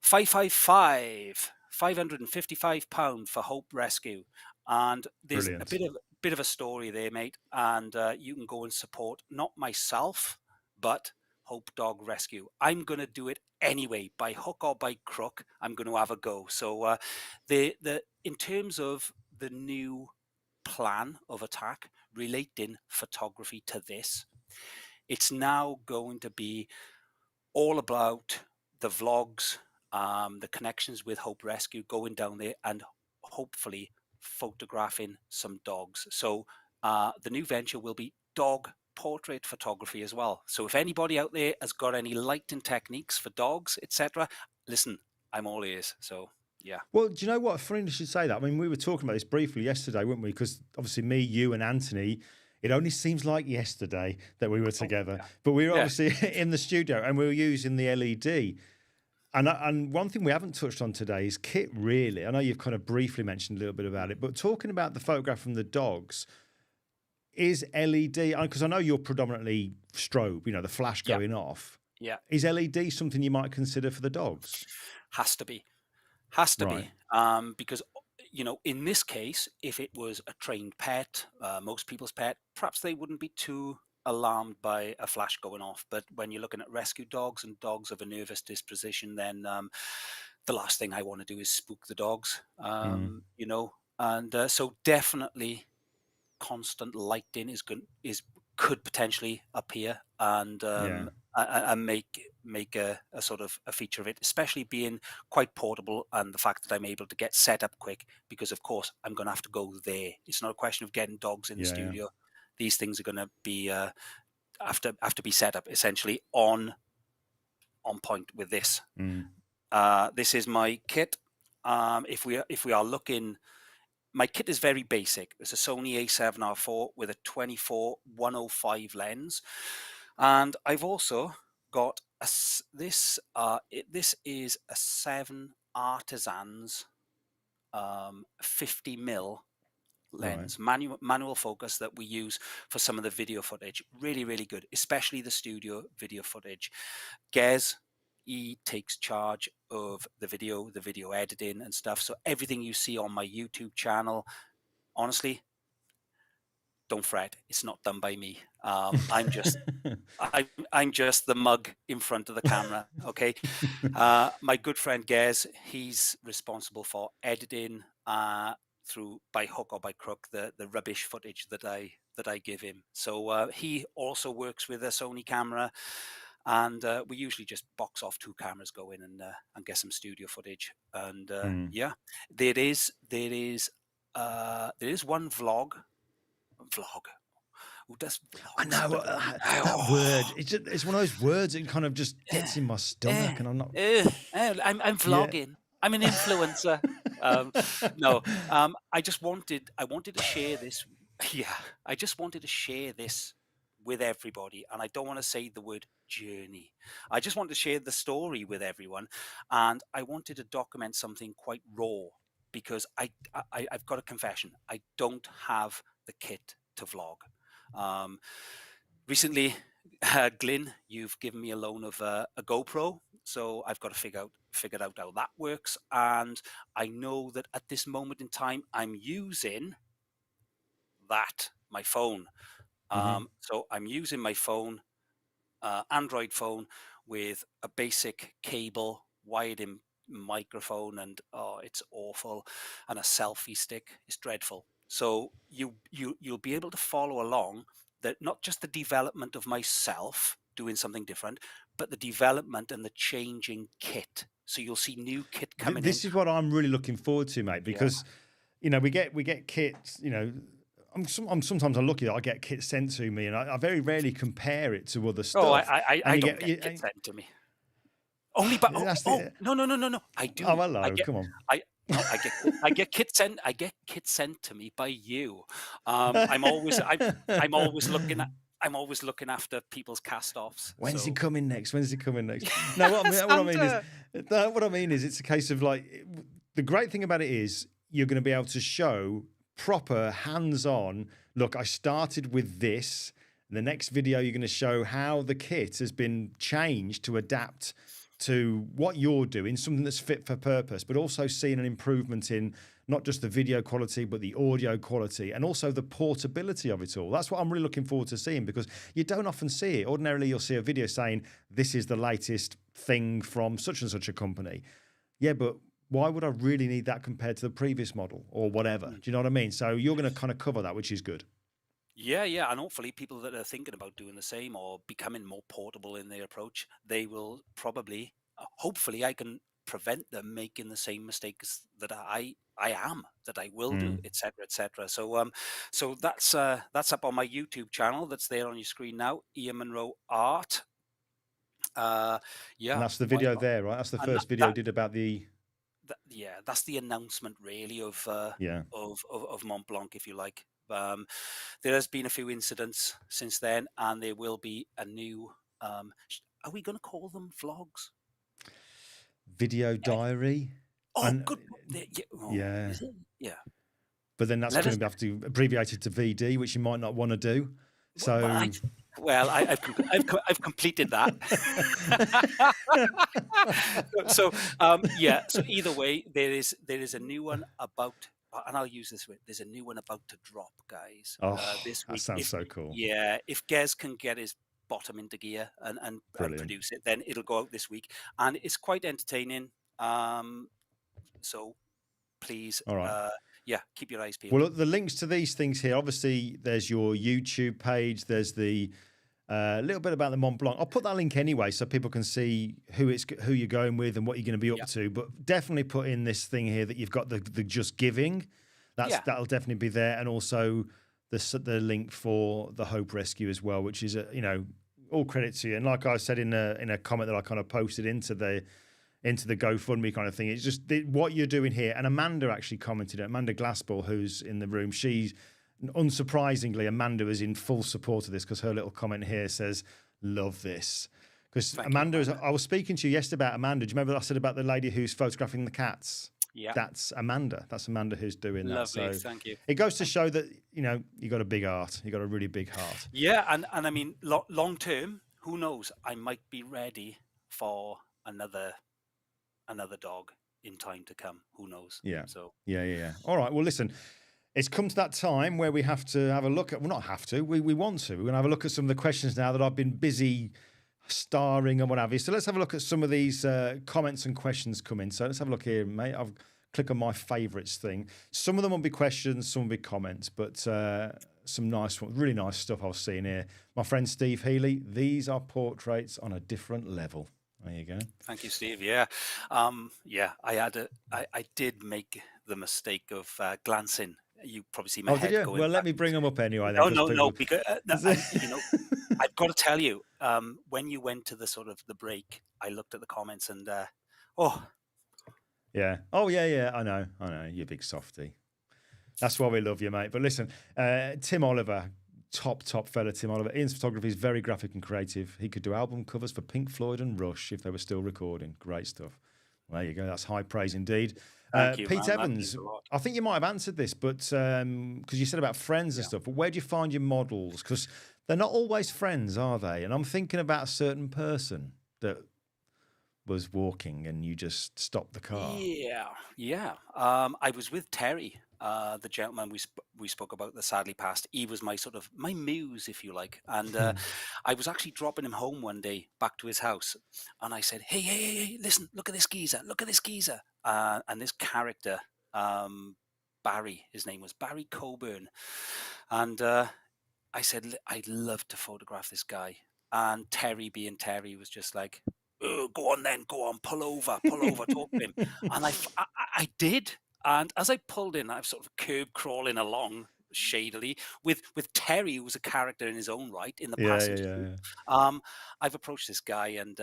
555 £555 for Hope Rescue. And there's Brilliant. a bit of a story there, mate, and you can go and support not myself but Hope Dog Rescue. I'm going to do it anyway, by hook or by crook. I'm going to have a go. So in terms of the new plan of attack relating photography to this, it's now going to be all about the vlogs, the connections with Hope Rescue, going down there and hopefully photographing some dogs. So the new venture will be dog portrait photography as well. So if anybody out there has got any lighting techniques for dogs, etc., listen, I'm all ears. So yeah. Well, do you know what? Funny you should say that. I mean, we were talking about this briefly yesterday, weren't we? Because obviously me, you and Anthony, it only seems like yesterday that we were together. But we were obviously in the studio and we were using the LED. And one thing we haven't touched on today is kit, really. I know you've kind of briefly mentioned a little bit about it, but talking about the photograph from the dogs, is LED, because I know you're predominantly strobe, the flash going off. Yeah. Is LED something you might consider for the dogs? Has to be. Because, in this case, if it was a trained pet, most people's pet, perhaps they wouldn't be too alarmed by a flash going off. But when you're looking at rescue dogs and dogs of a nervous disposition, then the last thing I want to do is spook the dogs, you know. And so definitely constant lighting could potentially appear and make a sort of a feature of it, especially being quite portable and the fact that I'm able to get set up quick, because of course I'm going to have to go there. It's not a question of getting dogs in the studio. These things are going to be have to be set up essentially on point with this. This is my kit. If we are looking, my kit is very basic. It's a Sony A7R4 with a 24-105 lens, and I've also got this is a 7 Artisans 50mm lens, manual focus that we use for some of the video footage. Really, really good, especially the studio video footage. 𝐁𝐸, he takes charge of the video editing and stuff. So everything you see on my YouTube channel, honestly, don't fret. It's not done by me. I'm just the mug in front of the camera. Okay. My good friend 𝐁𝐸, he's responsible for editing through by hook or by crook the rubbish footage that I give him. So he also works with a Sony camera. And we usually just box off 2 cameras, go in and get some studio footage. And yeah, there is one vlog. Who does vlogs? I know that word. It's one of those words that kind of just gets in my stomach, and I'm not. I'm vlogging. Yeah. I'm an influencer. No, I wanted to share this. Yeah, I just wanted to share this with everybody, and I don't want to say the word journey. I just want to share the story with everyone, and I wanted to document something quite raw, because I've got a confession. I don't have the kit to vlog. Recently, Glyn, you've given me a loan of a GoPro, so I've got to figure out how that works. And I know that at this moment in time, I'm using my phone. So I'm using my phone, Android phone, with a basic cable, wired in microphone, and it's awful, and a selfie stick. It's dreadful. So you'll be able to follow along that, not just the development of myself doing something different, but the development and the changing kit. So you'll see new kit coming in. This is what I'm really looking forward to, mate, because you know we get kits. You know, sometimes I'm lucky that I get kits sent to me, and I very rarely compare it to other stuff. Oh, I don't get kits sent to me. Only, but no. I do. Oh, hello. Come on. I get kits sent. I get kits sent to me by you. I'm always looking after people's cast-offs. When's he coming next? No, what I mean is, it's a case of, like, the great thing about it is you're going to be able to show proper hands-on. Look, I started with this. The next video, you're going to show how the kit has been changed to adapt to what you're doing, something that's fit for purpose, but also seeing an improvement in not just the video quality, but the audio quality, and also the portability of it all. That's what I'm really looking forward to seeing, because you don't often see it. Ordinarily, you'll see a video saying, this is the latest thing from such and such a company. Yeah, but why would I really need that compared to the previous model or whatever? Do you know what I mean? So you're going to kind of cover that, which is good. Yeah, and hopefully people that are thinking about doing the same or becoming more portable in their approach, they will probably, hopefully I can prevent them making the same mistakes that I will do, etc., etc. So that's up on my YouTube channel. That's there on your screen now, Ian Munro Art. And that's the video there, right? That's the first video I did about the... that's the announcement, really, of Mont Blanc, if you like. There has been a few incidents since then, and there will be a new. Are we going to call them vlogs? Video diary. Good. Yeah. Yeah. But then that's going to have to abbreviate it to VD, which you might not want to do. So. I've completed that. So either way, there is a new one about and I'll use this word, there's a new one about to drop, guys, Oh, this that week. sounds so cool. If Gez can get his bottom into gear and Brilliant. produce it, then it'll go out this week, and it's quite entertaining. So please, All right. keep your eyes peeled. Well, look, the links to these things here, obviously, there's your YouTube page. There's the little bit about the Mont Blanc. I'll put that link anyway so people can see who you're going with and what you're going to be up to. But definitely put in this thing here that you've got the Just Giving. That'll definitely be there. And also the link for the Hope Rescue as well, which is, all credit to you. And like I said in a comment that I kind of posted into the GoFundMe kind of thing. It's just what you're doing here. And Amanda actually commented, Amanda Glassball, who's in the room, unsurprisingly, Amanda is in full support of this because her little comment here says, love this. Because Amanda, I was speaking to you yesterday about Amanda. Do you remember I said about the lady who's photographing the cats? Yeah. That's Amanda. That's Amanda who's doing Lovely, that. So thank you. It goes to show that, you got a big heart. You got a really big heart. Yeah, and I mean, long term, who knows? I might be ready for another dog in time to come. Who knows? Yeah. So Yeah. All right. Well, listen, it's come to that time where we have to have a look at, well, not have to, we want to. We're going to have a look at some of the questions now that I've been busy starring and what have you. So let's have a look at some of these comments and questions come in. So let's have a look here, mate. I'll click on my favourites thing. Some of them will be questions, some will be comments, but some nice ones, really nice stuff I was seeing here. My friend Steve Healy, these are portraits on a different level. There you go. Thank you, Steve. Yeah. I did make the mistake of glancing. You probably see my head did you? going. Well, let me bring them up anyway. Then, no, because I've got to tell you, when you went to the break, I looked at the comments and yeah. Oh yeah. I know. You big softy. That's why we love you, mate. But listen, Tim Oliver, top fella, Tim Oliver. Ian's photography is very graphic and creative. He could do album covers for Pink Floyd and Rush if they were still recording. Great stuff. Well, there you go. That's high praise indeed. Thank you, Pete Evans, I think you might have answered this, but because you said about friends and stuff, but where do you find your models? Because they're not always friends, are they? And I'm thinking about a certain person that was walking and you just stopped the car. Yeah. I was with Terry, the gentleman we spoke about that sadly passed. He was my my muse, if you like. And I was actually dropping him home one day back to his house, and I said, "Hey, listen, look at this geezer, and this character, Barry, his name was Barry Coburn, and I said, I'd love to photograph this guy. And Terry, being Terry, was just like, oh, go on, pull over, talk to him. And I did. And as I pulled in, I was sort of curb crawling along shadily with Terry, who was a character in his own right in the passenger. I've approached this guy and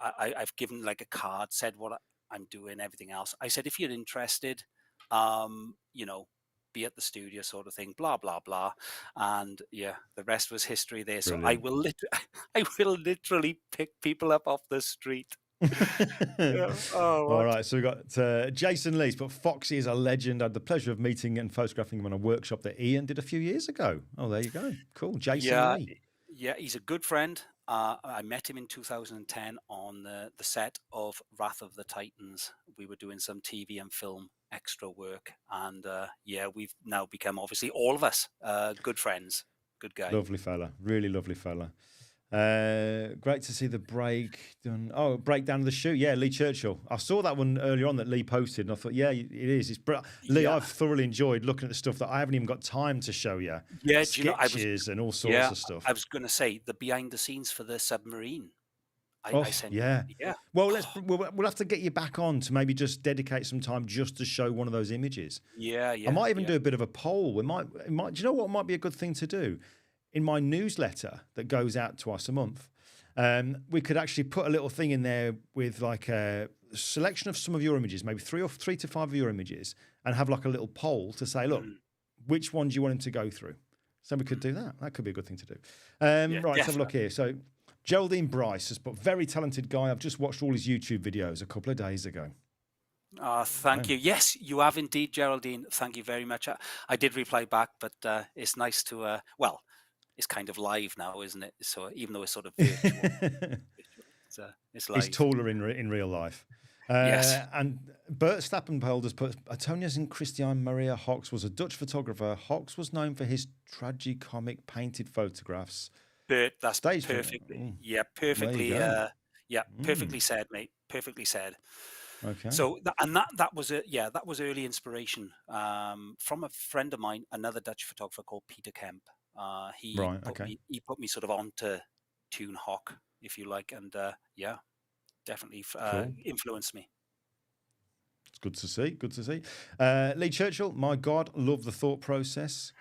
I've given like a card, said what I'm doing, everything else. I said, if you're interested, be at the studio, sort of thing, blah blah blah, and yeah, the rest was history there. So I will literally pick people up off the street. All right, so we've got Jason Lees, but Foxy is a legend. I had the pleasure of meeting and photographing him on a workshop that Ian did a few years ago. Oh, there you go. Cool. Jason Lee. Yeah, he's a good friend. I met him in 2010 on the set of Wrath of the Titans. We were doing some TV and film extra work, and we've now become, obviously, all of us good friends. Good guy. Lovely fella. Really lovely fella. Great to see the break done. Oh, breakdown of the shoot. Yeah, Lee Churchill. I saw that one earlier on that Lee posted, and I thought, yeah, it is. It's Lee. I've thoroughly enjoyed looking at the stuff that I haven't even got time to show you. Yeah, sketches and all sorts of stuff. I was going to say the behind the scenes for the submarine. I sent. Yeah. Well, we'll have to get you back on to maybe just dedicate some time just to show one of those images. Yeah. I might even do a bit of a poll. Do you know what might be a good thing to do? In my newsletter that goes out twice a month, we could actually put a little thing in there with like a selection of some of your images, maybe 3 to 5 of your images, and have like a little poll to say, look, which ones you want him to go through. So we could do that. That could be a good thing to do. Right, let's have a look here. So Geraldine Bryce has put, very talented guy. I've just watched all his YouTube videos a couple of days ago. Thank you. Yes, you have indeed, Geraldine. Thank you very much. I did reply back, but it's nice to, it's kind of live now, isn't it? So even though it's sort of virtual, it's live. He's taller in real life. Yes. And Bert Stappenpolder has put Antonius and Christian Maria Hox was a Dutch photographer. Hox was known for his tragicomic painted photographs. That's Stage perfectly, there you perfectly, go. perfectly said, mate. Perfectly said. Okay. So that was that was early inspiration from a friend of mine, another Dutch photographer called Peter Kemp. He Right. put Okay. me sort of onto Tune Hawk, if you like, and definitely Cool. influenced me. It's good to see. Good to see. Lee Churchill, my God, love the thought process.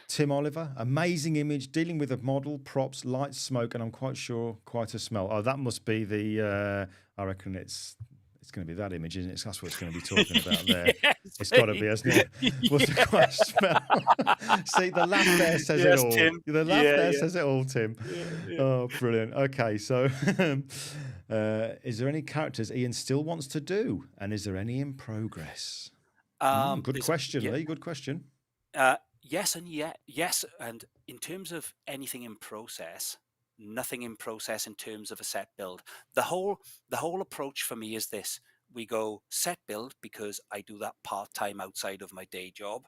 Tim Oliver, amazing image, dealing with a model, props, light, smoke, and I'm quite sure quite a smell. Oh, that must be the. I reckon it's going to be that image, isn't it? That's what it's going to be talking about there. Yes, It's got to be, hasn't it? What's the quite a smell? See, the laugh there says it all. Tim. The laugh there says it all, Tim. Yeah. Oh, brilliant. Okay, so is there any characters Ian still wants to do, and is there any in progress? Good question, Lee. Good question. Yes, and in terms of anything in process, nothing in process in terms of a set build. The whole approach for me is this: we go set build because I do that part-time outside of my day job,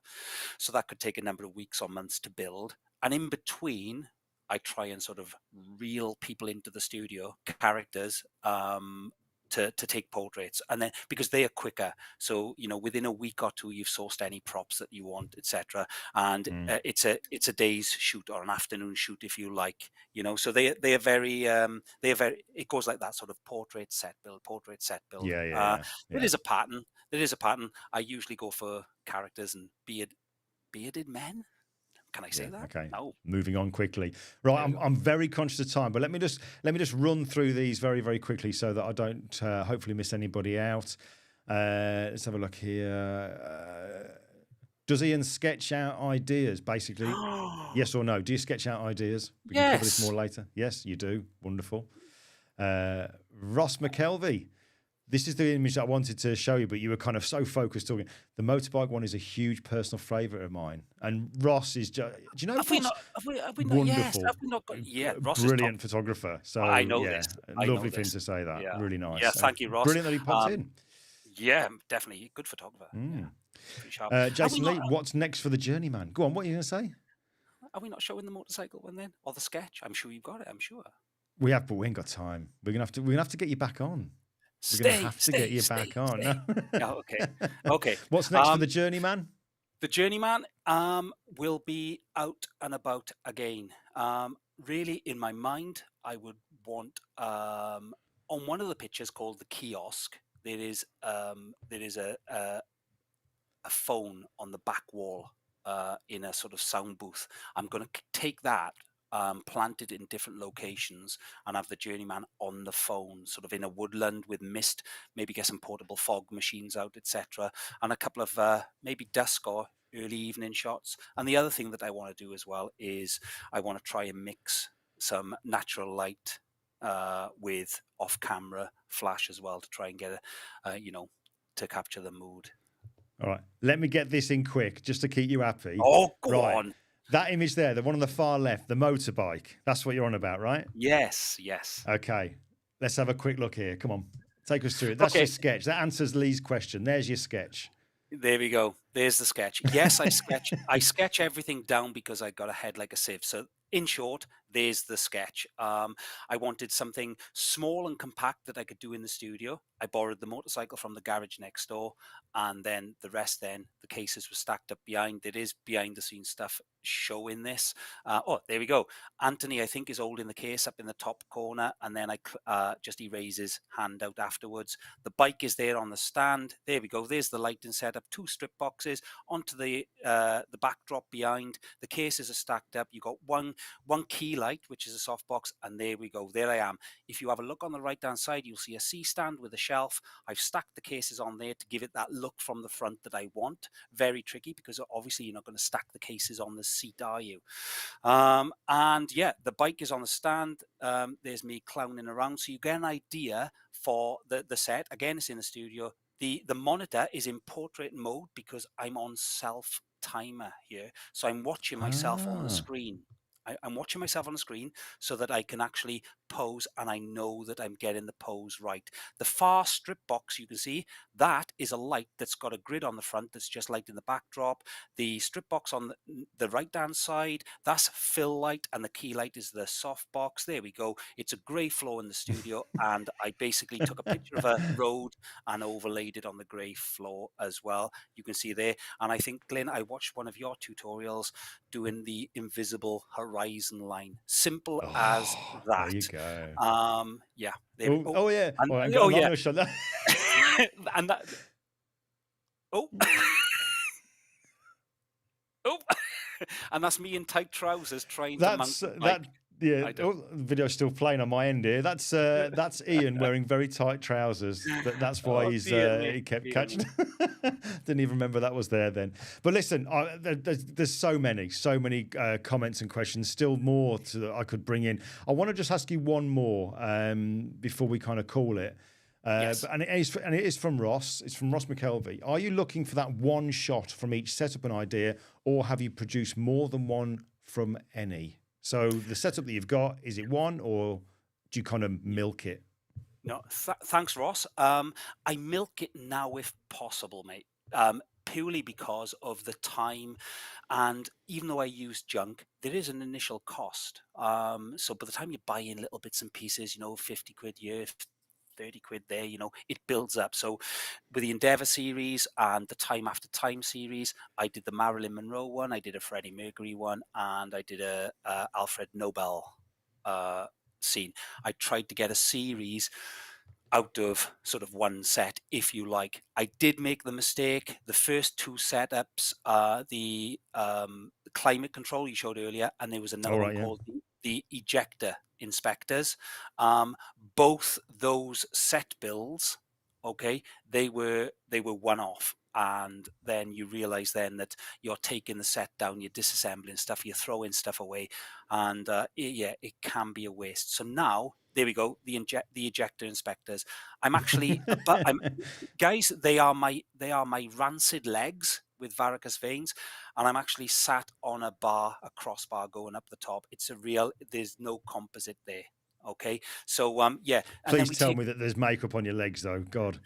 so that could take a number of weeks or months to build, and in between I try and sort of reel people into the studio, characters, to take portraits, and then because they are quicker, so within a week or two you've sourced any props that you want, etc. And it's a day's shoot or an afternoon shoot, if you like. So they are very it goes like that, sort of portrait set build. Yeah. There is a pattern. I usually go for characters and bearded men. Can I say that? Okay. No. Moving on quickly. Right, I'm very conscious of time, but let me just run through these very, very quickly so that I don't hopefully miss anybody out. Let's have a look here. Does Ian sketch out ideas, basically? Yes or no? Do you sketch out ideas? We can cover this more later. Yes, you do. Wonderful. Ross McKelvey. This is the image that I wanted to show you, but you were kind of so focused talking. The motorbike one is a huge personal favourite of mine, and Ross is just. Do you know? Have we not? Wonderful. Yes, have we not got, Ross brilliant is photographer. So I know this. Lovely thing to say that. Yeah. Really nice. Yeah, thank you, Ross. Brilliant that he popped in. Yeah, definitely good photographer. Yeah. Jason Lee, what's next for the Journeyman? Go on. What are you going to say? Are we not showing the motorcycle one then, or the sketch? I'm sure you've got it. I'm sure. We have, but we ain't got time. We're gonna have to get you back on. We're going to have to get you back on. No? Oh, okay. What's next for the Journeyman? The Journeyman will be out and about again. Really, in my mind, I would want on one of the pictures called the kiosk. There is a phone on the back wall in a sort of sound booth. I'm going to take that. Planted in different locations and have the Journeyman on the phone, sort of in a woodland with mist, maybe get some portable fog machines out, etc. And a couple of maybe dusk or early evening shots. And the other thing that I want to do as well is I want to try and mix some natural light with off-camera flash as well to try and get to capture the mood. All right, let me get this in quick just to keep you happy. Oh, go on. That image there, the one on the far left, the motorbike, that's what you're on about, right? Yes. Okay, let's have a quick look here. Come on, take us through it. That's your sketch. That answers Lee's question. There's your sketch. There we go. There's the sketch. Yes, I sketch. I sketch everything down because I got a head like a sieve. So in short, there's the sketch. I wanted something small and compact that I could do in the studio. I borrowed the motorcycle from the garage next door, and then the rest, the cases were stacked up behind. There is behind the scenes stuff showing this. There we go. Anthony, I think, is holding the case up in the top corner, and then I just erase his hand out afterwards. The bike is there on the stand. There we go. There's the lighting setup. 2 strip boxes onto the backdrop behind. The cases are stacked up. You got one key light, which is a softbox, and there we go. There I am. If you have a look on the right-hand side, you'll see a C-stand with a shelf. I've stacked the cases on there to give it that look from the front that I want. Very tricky because obviously you're not going to stack the cases on the seat, are you? And yeah, the bike is on the stand. There's me clowning around, so you get an idea for the set. Again, it's in the studio. The monitor is in portrait mode because I'm on self timer here, so I'm watching myself on the screen. I'm watching myself on the screen so that I can actually pose and I know that I'm getting the pose right. The far strip box you can see, that is a light that's got a grid on the front that's just lighting the backdrop. The strip box on the right-hand side, that's fill light, and the key light is the soft box. There we go. It's a grey floor in the studio, and I basically took a picture of a road and overlaid it on the grey floor as well. You can see there. And I think, Glenn, I watched one of your tutorials doing the invisible horizon line. Simple as that. There you go. Yeah. Yeah. And, I'm not yeah. going to show that. And that. Oh. Oh. And that's me in tight trousers trying to mount the bike. Yeah, the video's still playing on my end here. That's Ian wearing very tight trousers. That's why he kept catching. Didn't even remember that was there then. But listen, there's so many comments and questions. Still more I could bring in. I want to just ask you one more before we kind of call it. Yes. And it is from Ross. It's from Ross McKelvey. Are you looking for that one shot from each setup and idea, or have you produced more than one from any? So the setup that you've got, is it one, or do you kind of milk it? No, thanks, Ross. I milk it now if possible, mate. Purely because of the time, and even though I use junk, there is an initial cost. So by the time you buy in little bits and pieces, 50 quid here, 30 quid there, it builds up. So with the Endeavour series and the Time After Time series, I did the Marilyn Monroe one, I did a Freddie Mercury one, and I did a Alfred Nobel scene. I tried to get a series out of sort of one set, if you like. I did make the mistake. The first two setups, the climate control you showed earlier, and there was another one called the ejector inspectors. Both those set builds, okay, they were one-off. And then you realize then that you're taking the set down, you're disassembling stuff, you're throwing stuff away, and it can be a waste. So now, there we go, the ejector inspectors. I'm actually, guys, they are my rancid legs with varicose veins, and I'm actually sat on a crossbar going up the top. It's there's no composite there. Okay, so yeah. And please tell me that there's makeup on your legs, though. God.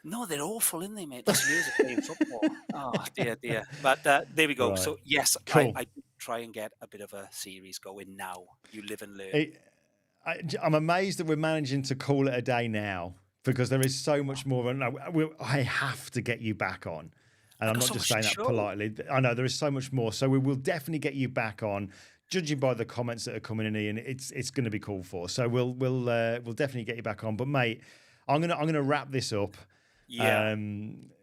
No, they're awful, aren't they, mate? That's years of playing football. Oh, dear. But there we go. Right. So, yes, cool. I try and get a bit of a series going now. You live and learn. I'm amazed that we're managing to call it a day now, because there is so much more. I have to get you back on. And I'm not just saying that politely. I know there is so much more. So we will definitely get you back on. Judging by the comments that are coming in, Ian, it's going to be called for. So we'll definitely get you back on. But mate, I'm gonna wrap this up. Yeah.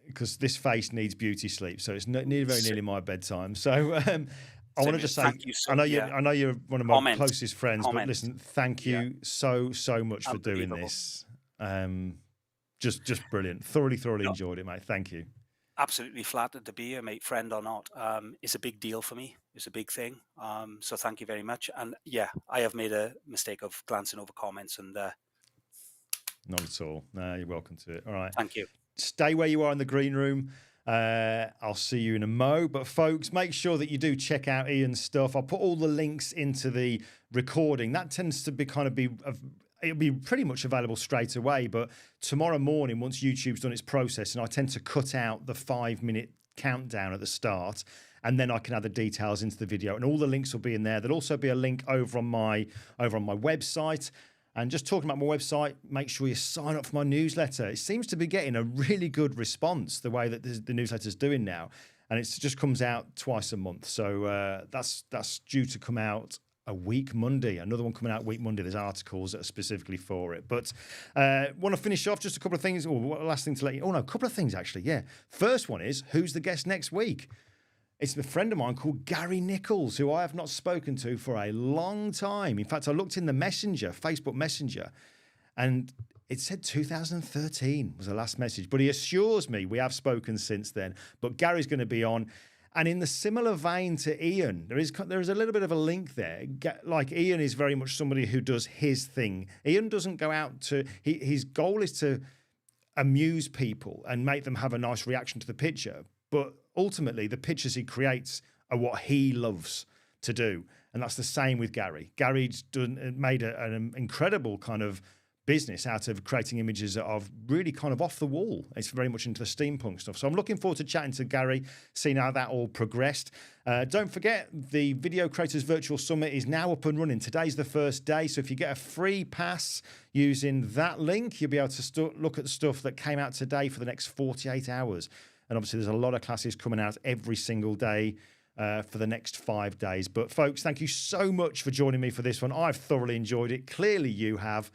Because this face needs beauty sleep, so it's very nearly my bedtime. So I want to just say, I know you're one of my closest friends, but listen, thank you so much for doing this. Just brilliant. Thoroughly enjoyed it, mate. Thank you. Absolutely flattered to be here, mate, friend or not. It's a big deal for me. It's a big thing. So thank you very much. And yeah, I have made a mistake of glancing over comments and. Not at all. No, you're welcome to it. All right. Thank you. Stay where you are in the green room. I'll see you in a mo. But folks, make sure that you do check out Ian's stuff. I'll put all the links into the recording. That tends to be it'll be pretty much available straight away. But tomorrow morning, once YouTube's done its processing, I tend to cut out the 5-minute countdown at the start, and then I can add the details into the video. And all the links will be in there. There'll also be a link over on my website. And just talking about my website, make sure you sign up for my newsletter. It seems to be getting a really good response, the way that the newsletter's doing now. And it just comes out twice a month. So that's due to come out a week Monday. Another one coming out week Monday. There's articles that are specifically for it. But want to finish off just a couple of things. Last thing to let you... Oh, no, a couple of things, actually, yeah. First one is, who's the guest next week? It's a friend of mine called Gary Nichols, who I have not spoken to for a long time. In fact, I looked in the Facebook Messenger, and it said 2013 was the last message. But he assures me we have spoken since then. But Gary's going to be on. And in the similar vein to Ian, there is a little bit of a link there. Like, Ian is very much somebody who does his thing. Ian doesn't go out to... His goal is to amuse people and make them have a nice reaction to the picture. But ultimately, the pictures he creates are what he loves to do. And that's the same with Gary. Gary's made an incredible kind of business out of creating images that are really kind of off the wall. It's very much into the steampunk stuff. So I'm looking forward to chatting to Gary, seeing how that all progressed. Don't forget, the Video Creators Virtual Summit is now up and running. Today's the first day. So if you get a free pass using that link, you'll be able to look at the stuff that came out today for the next 48 hours. And obviously there's a lot of classes coming out every single day for the next 5 days. But folks, thank you so much for joining me for this one. I've thoroughly enjoyed it. Clearly you have.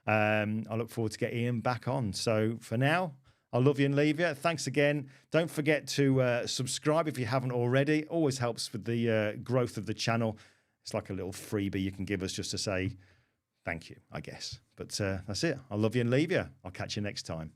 I look forward to getting Ian back on. So for now, I love you and leave you. Thanks again. Don't forget to subscribe if you haven't already. Always helps with the growth of the channel. It's like a little freebie you can give us just to say thank you, I guess. But that's it. I love you and leave you. I'll catch you next time.